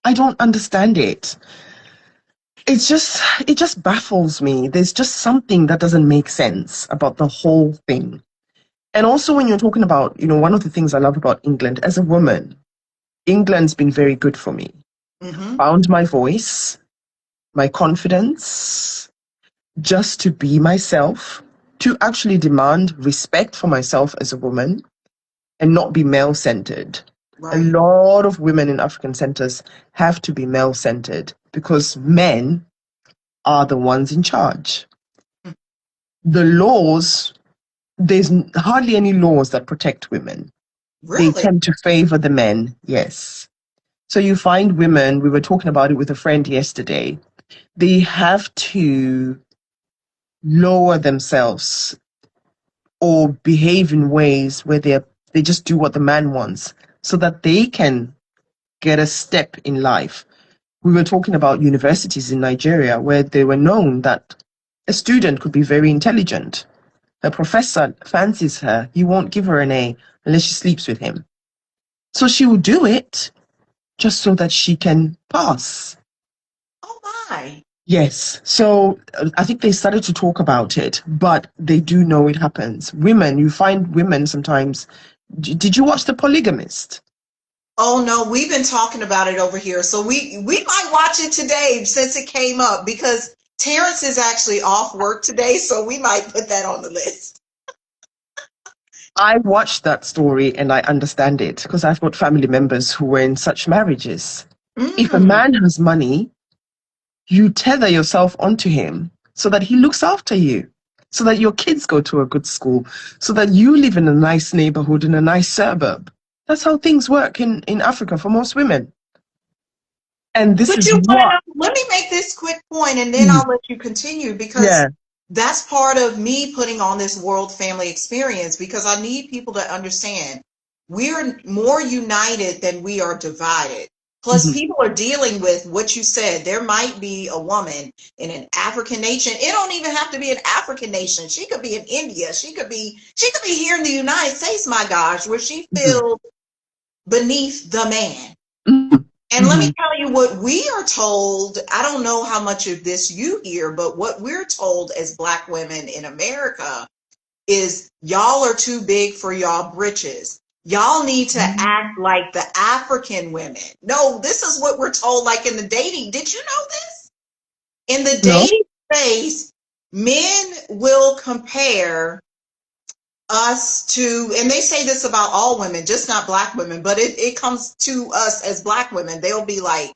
I don't understand it. It just baffles me. There's just something that doesn't make sense about the whole thing. And also, when you're talking about, one of the things I love about England, as a woman, England's been very good for me. Found my voice, my confidence, just to be myself, to actually demand respect for myself as a woman and not be male-centered. Right. A lot of women in African centers have to be male-centered because men are the ones in charge. The laws, there's hardly any laws that protect women. Really? They tend to favor the men, yes. So you find women, we were talking about it with a friend yesterday, they have to lower themselves or behave in ways where they just do what the man wants so that they can get a step in life. We were talking about universities in Nigeria where they were known that a student could be very intelligent. Her professor fancies her. He won't give her an A unless she sleeps with him. So she will do it just so that she can pass. Oh my. Yes. So I think they started to talk about it, but they do know it happens. Women, you find women sometimes. Did you watch The Polygamist? Oh no, we've been talking about it over here. So we might watch it today since it came up, because Terrence is actually off work today, so we might put that on the list. I watched that story and I understand it because I've got family members who were in such marriages. If a man has money, you tether yourself onto him so that he looks after you, so that your kids go to a good school, so that you live in a nice neighborhood, in a nice suburb. That's how things work in Africa for most women. And this But is you want to what... know, let me make this quick point and then I'll let you continue, because that's part of me putting on this world family experience, because I need people to understand we're more united than we are divided. Plus, Mhm. people are dealing with what you said. There might be a woman in an African nation. It don't even have to be an African nation. She could be in India. She could be here in the United States, my gosh, where she Mhm. feels beneath the man. Mhm. And let me Mhm. tell you what we are told. I don't know how much of this you hear, but what we're told as Black women in America is y'all are too big for y'all britches. Y'all need to act like the African women. No, this is what we're told, like in the dating. Did you know this? In the No. dating space, men will compare us to, and they say this about all women, just not Black women, but it comes to us as Black women. They'll be like,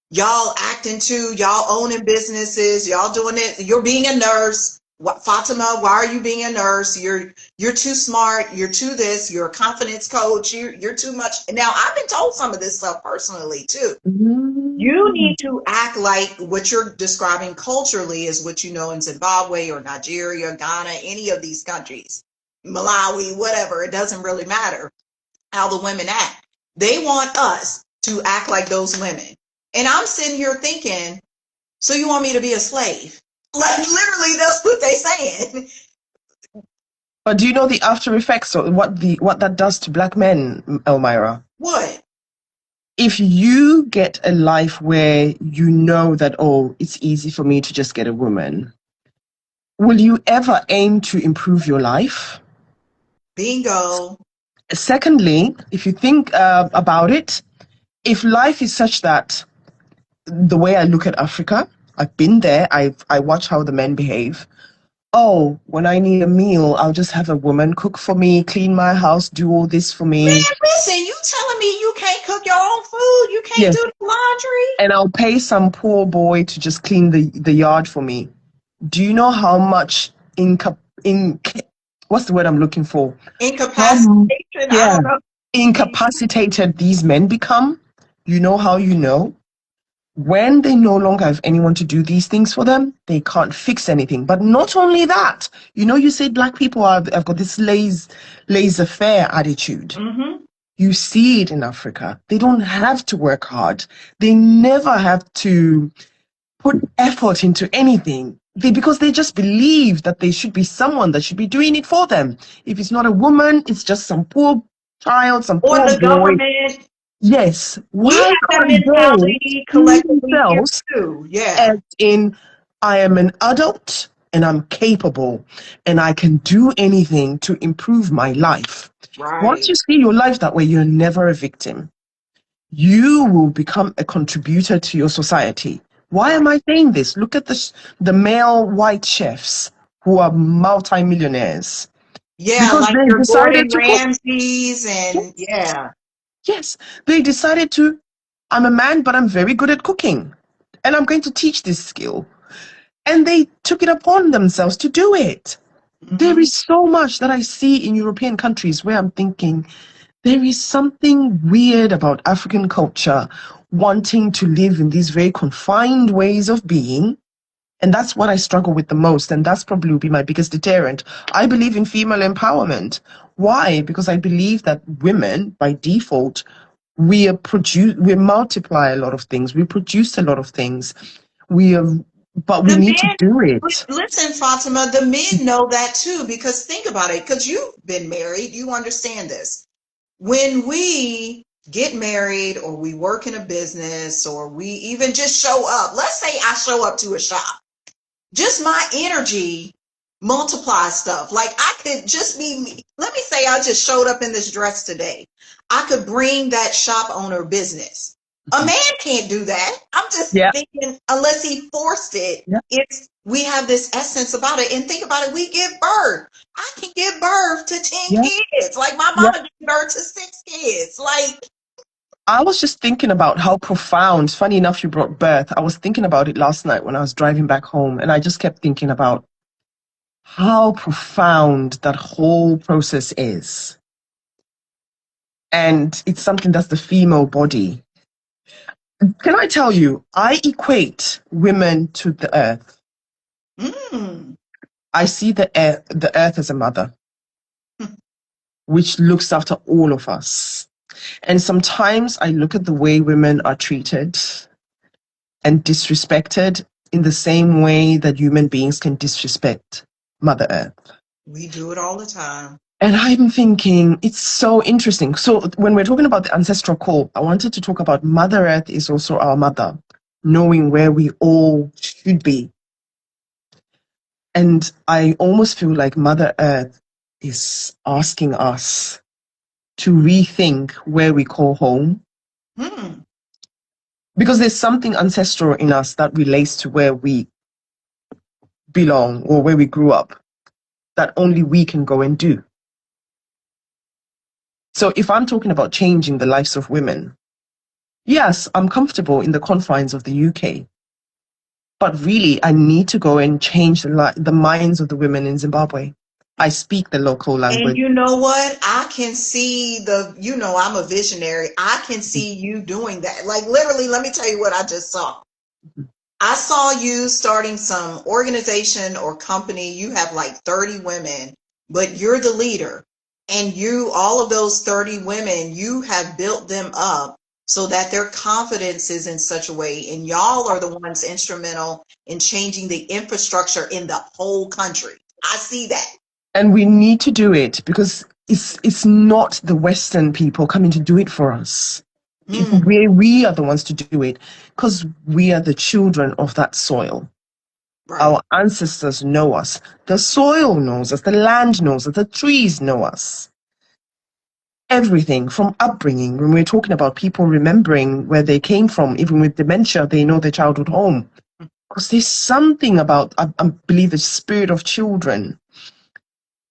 y'all acting too, y'all owning businesses, y'all doing it, you're being a nurse. What, Fatima, why are you being a nurse? You're too smart, you're too this, you're a confidence coach, you're too much. Now I've been told some of this stuff personally too. You Mm. need to act like what you're describing culturally is what you know in Zimbabwe or Nigeria, Ghana, any of these countries, Malawi, whatever. It doesn't really matter how the women act. They want us to act like those women. And I'm sitting here thinking, so you want me to be a slave? Like literally, that's what they saying. But do you know the after effects or what that does to black men, Elmira? What? If you get a life where you know that, oh, it's easy for me to just get a woman, will you ever aim to improve your life? Bingo. Secondly, if you think about it, if life is such that the way I look at Africa, I've been there, I watch how the men behave. Oh, when I need a meal, I'll just have a woman cook for me, clean my house, do all this for me. Man, listen, you telling me you can't cook your own food? You can't Yes, do the laundry? and I'll pay some poor boy to just clean the yard for me. Do you know how much in what's the word I'm looking for? How Incapacitation? I yeah, don't know. incapacitated these men become? You know how you know? When they no longer have anyone to do these things for them, they can't fix anything. But not only that, you say black people have got this laissez-faire attitude. Mm-hmm. You see it in Africa. They don't have to work hard. They never have to put effort into anything. Because they just believe that they should be someone that should be doing it for them. If it's not a woman, it's just some poor child, some Or poor the boy. government. Yes. We Why have that can't they mentality see collectively here themselves too. Yeah. as in, I am an adult and I'm capable and I can do anything to improve my life? Once Right. you see your life that way, you're never a victim. You will become a contributor to your society. Why Right. am I saying this? Look at the male white chefs who are multimillionaires Yeah, because like they your decided Gordon to cook. Ramsays and Yes, yeah. yes, they decided to. I'm a man, but I'm very good at cooking, and I'm going to teach this skill. And they took it upon themselves to do it. There Mm-hmm. is so much that I see in European countries where I'm thinking there is something weird about African culture wanting to live in these very confined ways of being. And that's what I struggle with the most. And that's probably will be my biggest deterrent. I believe in female empowerment. Why? Because I believe that women, by default, we multiply a lot of things. We produce a lot of things. We are, but we The need to do men, it. listen, Fatima, the men know that too, because think about it, because you've been married, you understand this. When we get married or we work in a business or we even just show up, let's say I show up to a shop, just my energy multiplies stuff. Like I could just be me. Let me say I just showed up in this dress today. I could bring that shop owner business. A man can't do that. I'm just Yeah. thinking unless he forced it. Yeah. It's we have this essence about it. And think about it, we give birth. I can give birth to 10 Yeah. kids. Like my Yeah. mama gave birth to 6 kids. Like I was just thinking about how profound, funny enough, you brought birth. I was thinking about it last night when I was driving back home, and I just kept thinking about how profound that whole process is. And it's something that's the female body. Can I tell you, I equate women to the earth. mm, I see the earth as a mother, which looks after all of us. And sometimes I look at the way women are treated and disrespected in the same way that human beings can disrespect Mother Earth. We do it all the time. And I'm thinking it's so interesting. So when we're talking about the ancestral call, I wanted to talk about Mother Earth is also our mother, knowing where we all should be. And I almost feel like Mother Earth is asking us to rethink where we call home. Because there's something ancestral in us that relates to where we belong or where we grew up that only we can go and do. So if I'm talking about changing the lives of women, yes, I'm comfortable in the confines of the UK, but really I need to go and change the minds of the women in Zimbabwe. I speak the local And language. you know what? I can see I'm a visionary. I can see you doing that. Like literally, let me tell you what I just saw. I saw you starting some organization or company. You have like 30 women, but you're the leader. And all of those 30 women, you have built them up so that their confidence is in such a way. And y'all are the ones instrumental in changing the infrastructure in the whole country. I see that. And we need to do it because it's not the Western people coming to do it for us. We are the ones to do it because we are the children of that soil. Right. Our ancestors know us. The soil knows us. The land knows us. The trees know us. Everything from upbringing. When we're talking about people remembering where they came from, even with dementia, they know their childhood home. Because there's something about, I believe, the spirit of children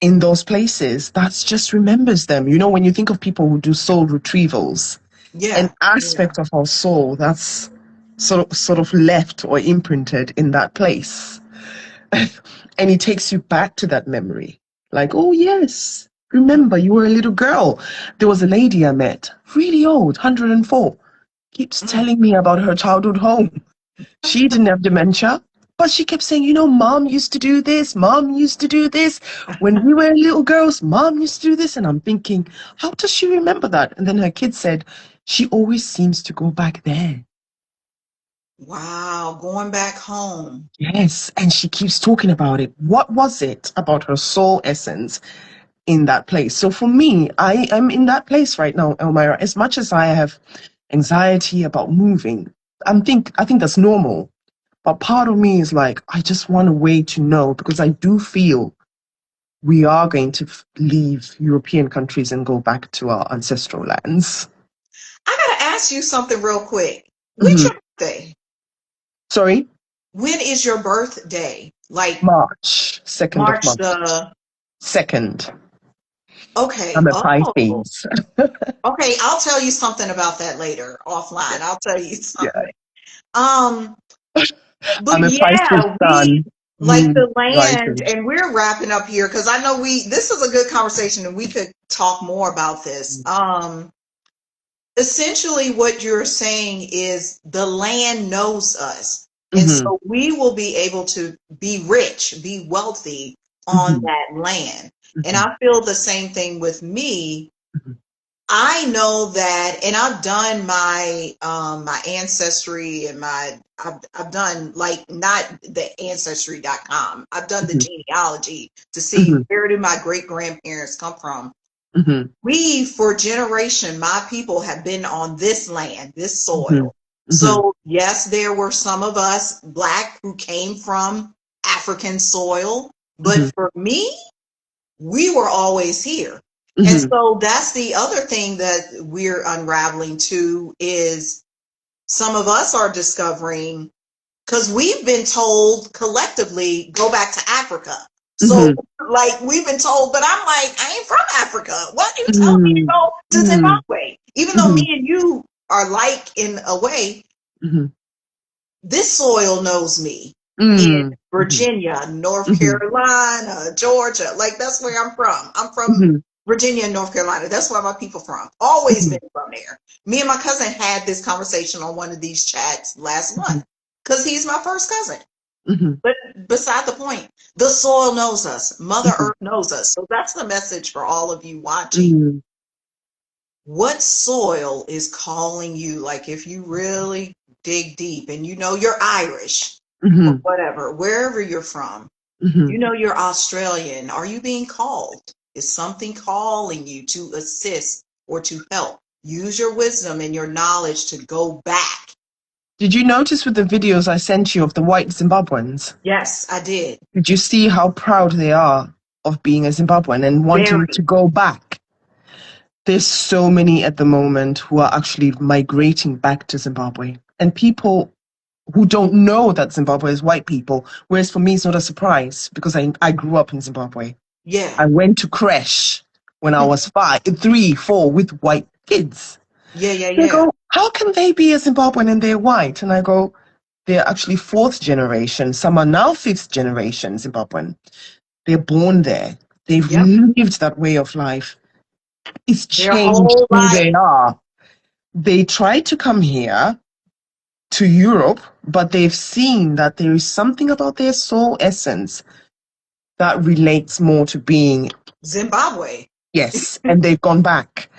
in those places that just remembers them. You know, when you think of people who do soul retrievals, an aspect of our soul that's sort of left or imprinted in that place. And it takes you back to that memory. Like, oh, yes, remember you were a little girl. There was a lady I met, really old, 104, keeps telling me about her childhood home. She didn't have dementia, but she kept saying, Mom used to do this. Mom used to do this. When we were little girls, Mom used to do this. And I'm thinking, how does she remember that? And then her kid said, she always seems to go back there. Wow, going back home. Yes, and she keeps talking about it. What was it about her soul essence in that place? So for me, I am in that place right now, Elmira. As much as I have anxiety about moving, I think that's normal. But part of me is like, I just want a way to know, because I do feel we are going to leave European countries and go back to our ancestral lands. I gotta ask you something real quick. When's your birthday? Sorry? When is your birthday? Like March, 2nd of March March. the 2nd. Okay. I'm a Oh. Pisces. Okay, I'll tell you something about that later offline. I'll tell you something. Yeah. But I'm a Pisces yeah, we sun, like moon, the land, rising. and we're wrapping up here because I know this is a good conversation and we could talk more about this. Essentially what you're saying is the land knows us. And so we will be able to be rich, be wealthy on that land. And I feel the same thing with me. I know that, and I've done my ancestry and I've done like not the ancestry.com. I've done the genealogy to see where did my great grandparents come from. We, for generation, my people have been on this land, this soil. So yes, there were some of us Black who came from African soil, but for me, we were always here. And so that's the other thing that we're unraveling too, is some of us are discovering, because we've been told collectively, go back to Africa. So like we've been told, but I'm like, I ain't from Africa. What you tell me to go to Zimbabwe? Even though me and you are like in a way, this soil knows me. In Virginia, North Carolina, Georgia, like that's where I'm from. I'm from Virginia and North Carolina. That's where my people from. Always been from there. Me and my cousin had this conversation on one of these chats last month because he's my first cousin. Mm-hmm. But beside the point, the soil knows us. Mother Mm-hmm. Earth knows us. So that's the message for all of you watching. Mm-hmm. What soil is calling you? Like if you really dig deep and you know you're Irish or Mm-hmm. whatever, wherever you're from, Mm-hmm. you know you're Australian. Are you being called? Is something calling you to assist or to help? Use your wisdom and your knowledge to go back. Did you notice with the videos I sent you of the white Zimbabweans? Yes, I did. Did you see how proud they are of being a Zimbabwean and wanting Very. to go back? There's so many at the moment who are actually migrating back to Zimbabwe. And people who don't know that Zimbabwe is white people, whereas for me it's not a surprise because I grew up in Zimbabwe. Yeah. I went to creche when I was 3, 4 with white kids. Yeah, yeah, They yeah. go, how can they be a Zimbabwean and they're white? And I go, they're actually fourth generation. Some are now fifth generation Zimbabwean. They're born there. They've Yep. lived that way of life. It's Their changed whole who life. they are. They try to come here to Europe, but they've seen that there is something about their soul essence that relates more to being, Zimbabwe. yes, and they've gone back.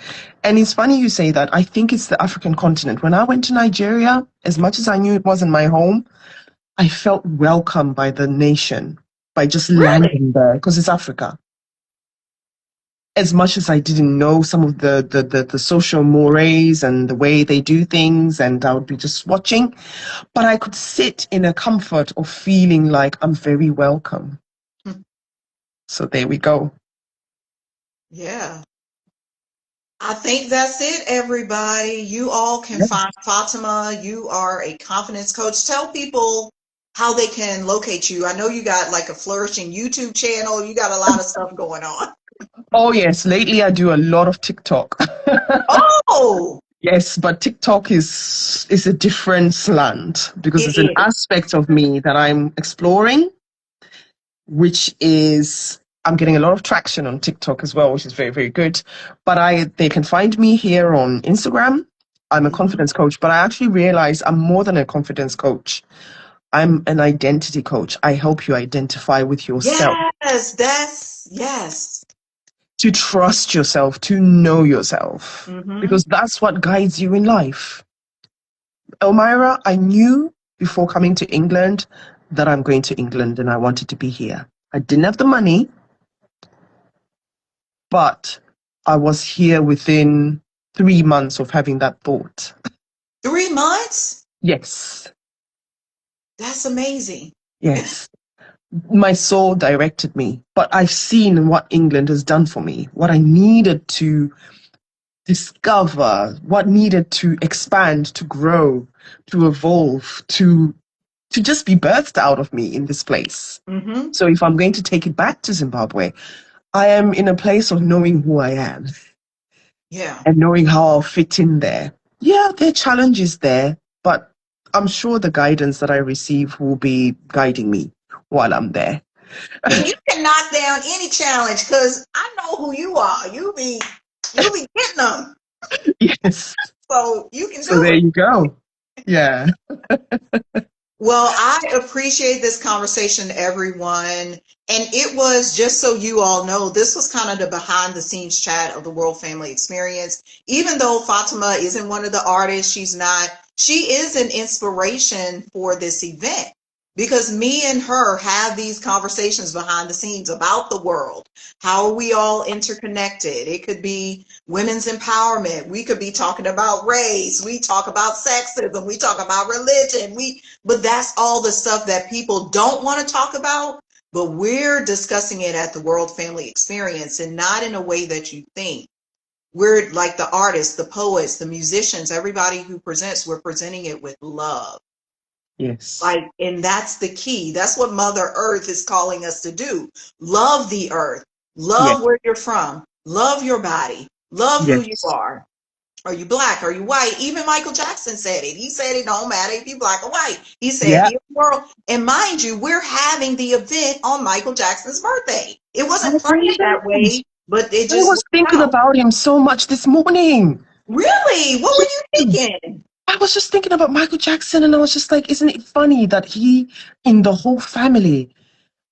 And it's funny you say that. I think it's the African continent. When I went to Nigeria, as much as I knew it wasn't my home, I felt welcomed by the nation by just Really? landing there because it's Africa. As much as I didn't know some of the social mores and the way they do things, and I would be just watching, but I could sit in a comfort of feeling like I'm very welcome. Hmm. So there we go. Yeah. I think that's it, everybody. You all can Yeah. find Fatima. You are a confidence coach. Tell people how they can locate you. I know you got like a flourishing YouTube channel. You got a lot of stuff going on. Oh yes, lately I do a lot of TikTok. Oh, Yes, but TikTok is a different slant because it's an it is. aspect of me that I'm exploring, which is I'm getting a lot of traction on TikTok as well, which is very, very good. But they can find me here on Instagram. I'm a Mhm. confidence coach, but I actually realize I'm more than a confidence coach. I'm an identity coach. I help you identify with yourself, Yes, that's yes. to trust yourself, to know yourself, Hmm. because that's what guides you in life. Elmira, I knew before coming to England that I'm going to England and I wanted to be here. I didn't have the money, but I was here within 3 months of having that thought. 3 months? Yes, That's amazing. yes. My soul directed me, but I've seen what England has done for me, what I needed to discover, what needed to expand, to grow, to evolve, to just be birthed out of me in this place. Hmm. So if I'm going to take it back to Zimbabwe, I am in a place of knowing who I am Yeah. and knowing how I'll fit in there. Yeah, there are challenges there, but I'm sure the guidance that I receive will be guiding me while I'm there. And you can knock down any challenge because I know who you are. You be getting them. Yes. So you can So do there it. you go. Yeah. Well, I appreciate this conversation, everyone. And it was just so you all know, this was kind of the behind the scenes chat of the World Family Experience. Even though Fatima isn't one of the artists, she is an inspiration for this event because me and her have these conversations behind the scenes about the world. How are we all interconnected? It could be women's empowerment. We could be talking about race. We talk about sexism. We talk about religion. But that's all the stuff that people don't want to talk about. But we're discussing it at the World Family Experience and not in a way that you think. We're like the artists, the poets, the musicians, everybody who presents, we're presenting it with love. Yes. Like, and that's the key. That's what Mother Earth is calling us to do. Love the earth. Yes. Love where you're from. Love your body. Love who you Yes. are. Are you black? Are you white? Even Michael Jackson said it. He said it don't matter if you're black or white. He said Yeah. the world. And mind you, we're having the event on Michael Jackson's birthday. It wasn't Oh planned that my way, but it I just was worked thinking out. about him so much this morning. Really? What were you thinking? I was just thinking about Michael Jackson, and I was just like, isn't it funny that he, in the whole family,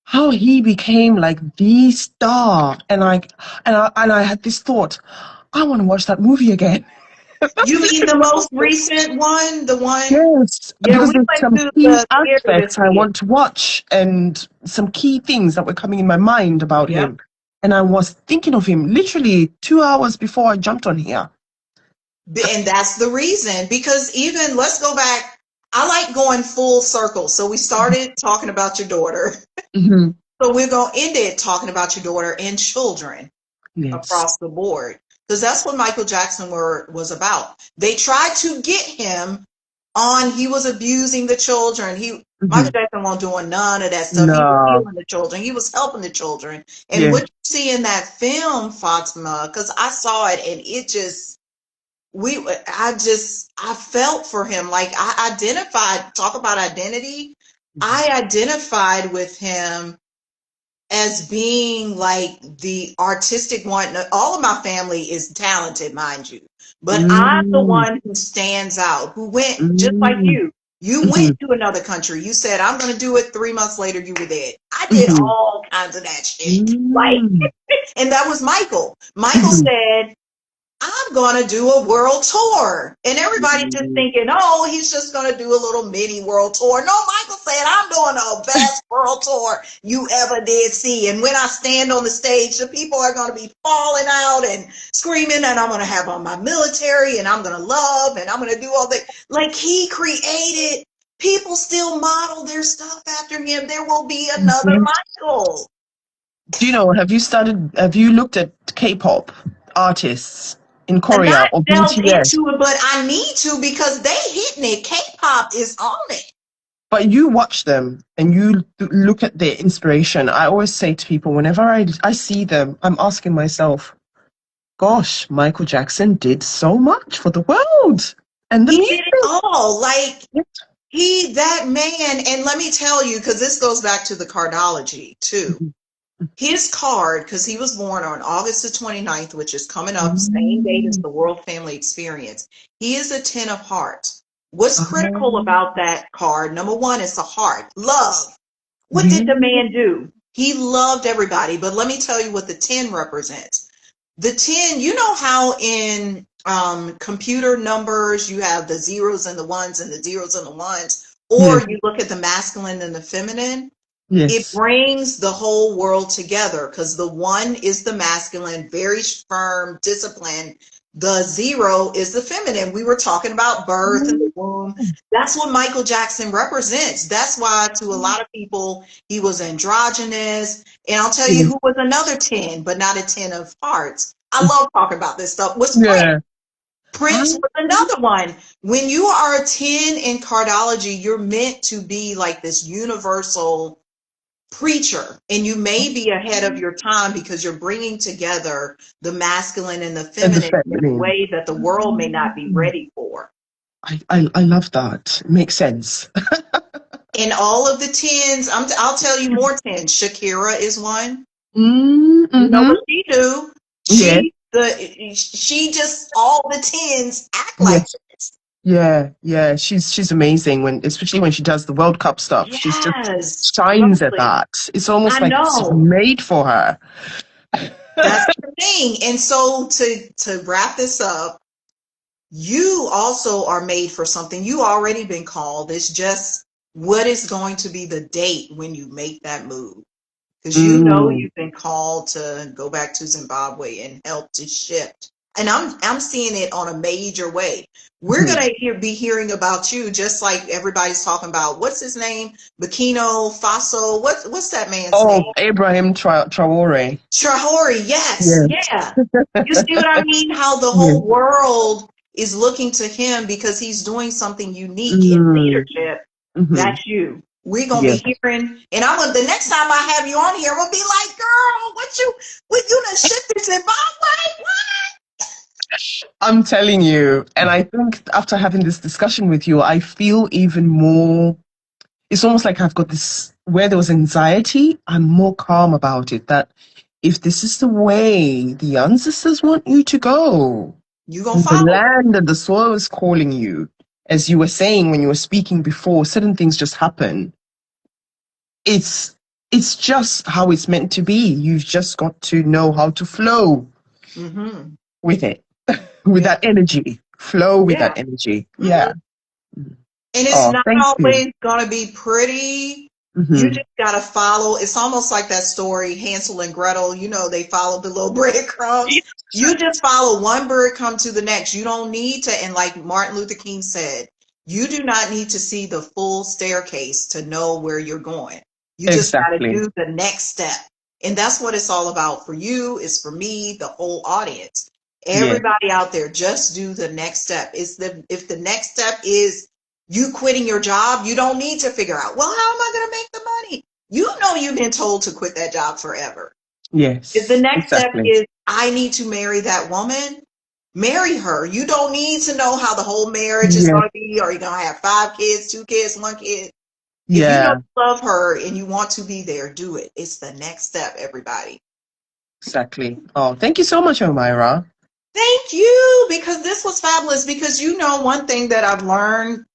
how he became like the star, and like, and I had this thought, I want to watch that movie again. You mean the most recent one? The one? Yes, Yeah, because we there's went some to key the theater to aspects I see it. want to watch and some key things that were coming in my mind about Yep. him. And I was thinking of him literally 2 hours before I jumped on here. And that's the reason, because even let's go back. I like going full circle. So we started talking about your daughter. Hmm. So we're going to end it talking about your daughter and children Yes. across the board. Because that's what Michael Jackson was about. They tried to get him on, he was abusing the children. Hmm. Michael Jackson wasn't doing none of that stuff. He was No. healing the children. He was helping the children. And Yeah. what you see in that film, Fatima, because I saw it and it just I felt for him. Like I identified, talk about identity. I identified with him as being like the artistic one. All of my family is talented, mind you, but I'm the Mm, one who stands out, who went just like mm, you. You hmm. went to another country. You said, I'm going to do it. 3 months later, you were dead. I did Hmm. all kinds of that shit. Like, Mm, and that was Michael. Michael hmm. said, I'm going to do a world tour. And everybody just Mm. thinking, oh, he's just going to do a little mini world tour. No, Michael said, I'm doing the best world tour you ever did see. And when I stand on the stage, the people are going to be falling out and screaming, and I'm going to have on my military, and I'm going to love, and I'm going to do all that. Like he created, people still model their stuff after him. There will be another Mhm. Michael. Do you know, have you looked at K-pop artists in And Korea not or delved BTS? into it, but I need to because they hitting it. K-pop is on it. But you watch them and you look at their inspiration. I always say to people, whenever I see them, I'm asking myself, gosh, Michael Jackson did so much for the world and the He did it music. all. Like that man, and let me tell you, because this goes back to the cardology too. His card, because he was born on August the 29th, which is coming up, same date as Mm. the World Family Experience. He is a 10 of hearts. What's critical Um, about that card? Number one, it's a heart. Love. What did the really? man do? He loved everybody. But let me tell you what the 10 represents. The 10, you know how in computer numbers you have the zeros and the ones and the zeros and the ones, or Yes, you look at the masculine and the feminine, it yes. brings the whole world together because the one is the masculine, very firm, disciplined. The zero is the feminine. We were talking about birth and the Mm. womb. That's what Michael Jackson represents. That's why, to a lot of people, he was androgynous. And I'll tell you Yeah. who was another 10, but not a 10 of hearts. I love talking about this stuff. Was Prince. Yeah. Prince was another one. When you are a 10 in cardology, you're meant to be like this universal preacher, and you may be ahead of your time because you're bringing together the masculine and the And the feminine in a feminine. way that the world may not be ready for. I love that. Makes sense. And all of the tens, I'll tell you more tens. Shakira is one. Mm, You know mm-hmm. what she do? Yeah, She just all the tens act like yes. this. Yeah, yeah. She's amazing when, especially when she does the World Cup stuff. She's just Yes, shines at totally. that. It's almost I like it's know. made for her. That's the thing. And so to wrap this up, you also are made for something. You already been called. It's just what is going to be the date when you make that move. Because you know Mm, you've been called to go back to Zimbabwe and help to shift. And I'm seeing it on a major way. We're mhm. gonna be hearing about you just like everybody's talking about what's his name? Burkina Faso. What's that man's name? Oh, Abraham Traore. Trahori, yes, Yes, yeah. You see what I mean? How the yes. whole world is looking to him because he's doing something unique in Mm, leadership. hmm. That's you. We're gonna be Yes. hearing, and I'm gonna the next time I have you on here, I'm gonna be like, girl, what you done shifted Zimbabwe? I'm telling you, and I think after having this discussion with you, I feel even more. It's almost like I've got this where there was anxiety, I'm more calm about it. That if this is the way the ancestors want you to go, You gonna and the follow them. land and the soil is calling you, as you were saying when you were speaking before, certain things just happen. It's just how it's meant to be. You've just got to know how to flow Mm-hmm. with it, with Yeah. that energy. Flow with Yeah. that energy. Mm-hmm. Yeah. And it's Oh, not thank you. always going to be pretty. You Hmm. just got to follow. It's almost like that story, Hansel and Gretel. You know, they followed the little breadcrumbs. You just follow one breadcrumb to the next. You don't need to, and like Martin Luther King said, you do not need to see the full staircase to know where you're going. You just got to Exactly. do the next step. And that's what it's all about for you, it's for me, the whole audience. Yeah. Everybody out there, just do the next step. If the next step is you quitting your job, you don't need to figure out, well, how am I going to make the money? You know you've been told to quit that job forever. If the Yes. next step Exactly. is I need to marry that woman, marry her. You don't need to know how the whole marriage is Yeah. going to be. Are you going to have 5 kids, 2 kids, 1 kid? If you know Yeah. you love her and you want to be there, do it. It's the next step, everybody. Exactly. Oh, thank you so much, Omira. Thank you, because this was fabulous. Because you know, one thing that I've learned,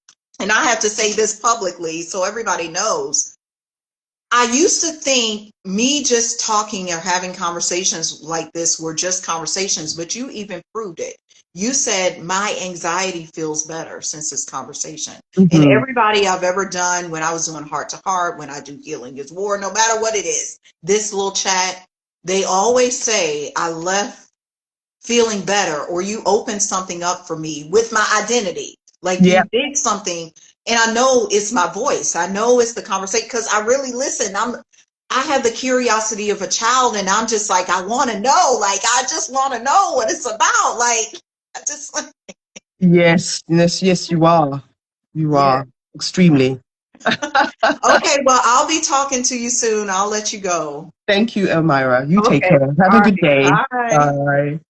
and I have to say this publicly so everybody knows, I used to think me just talking or having conversations like this were just conversations, but you even proved it. You said my anxiety feels better since this conversation. And Hmm. everybody I've ever done, when I was doing heart to heart, when I do healing is war, no matter what it is, this little chat, they always say I left feeling better, or you opened something up for me with my identity. Like Yeah. you did something, and I know it's my voice. I know it's the conversation because I really listen. I have the curiosity of a child, and I'm just like, I want to know. Like I just want to know what it's about. Like I just, Yes. Yes. Yes. You are. You yeah. are extremely. Okay, well, I'll be talking to you soon. I'll let you go. Thank you, Elmira. You take Okay. care. Have All a good right. day. Bye. Bye.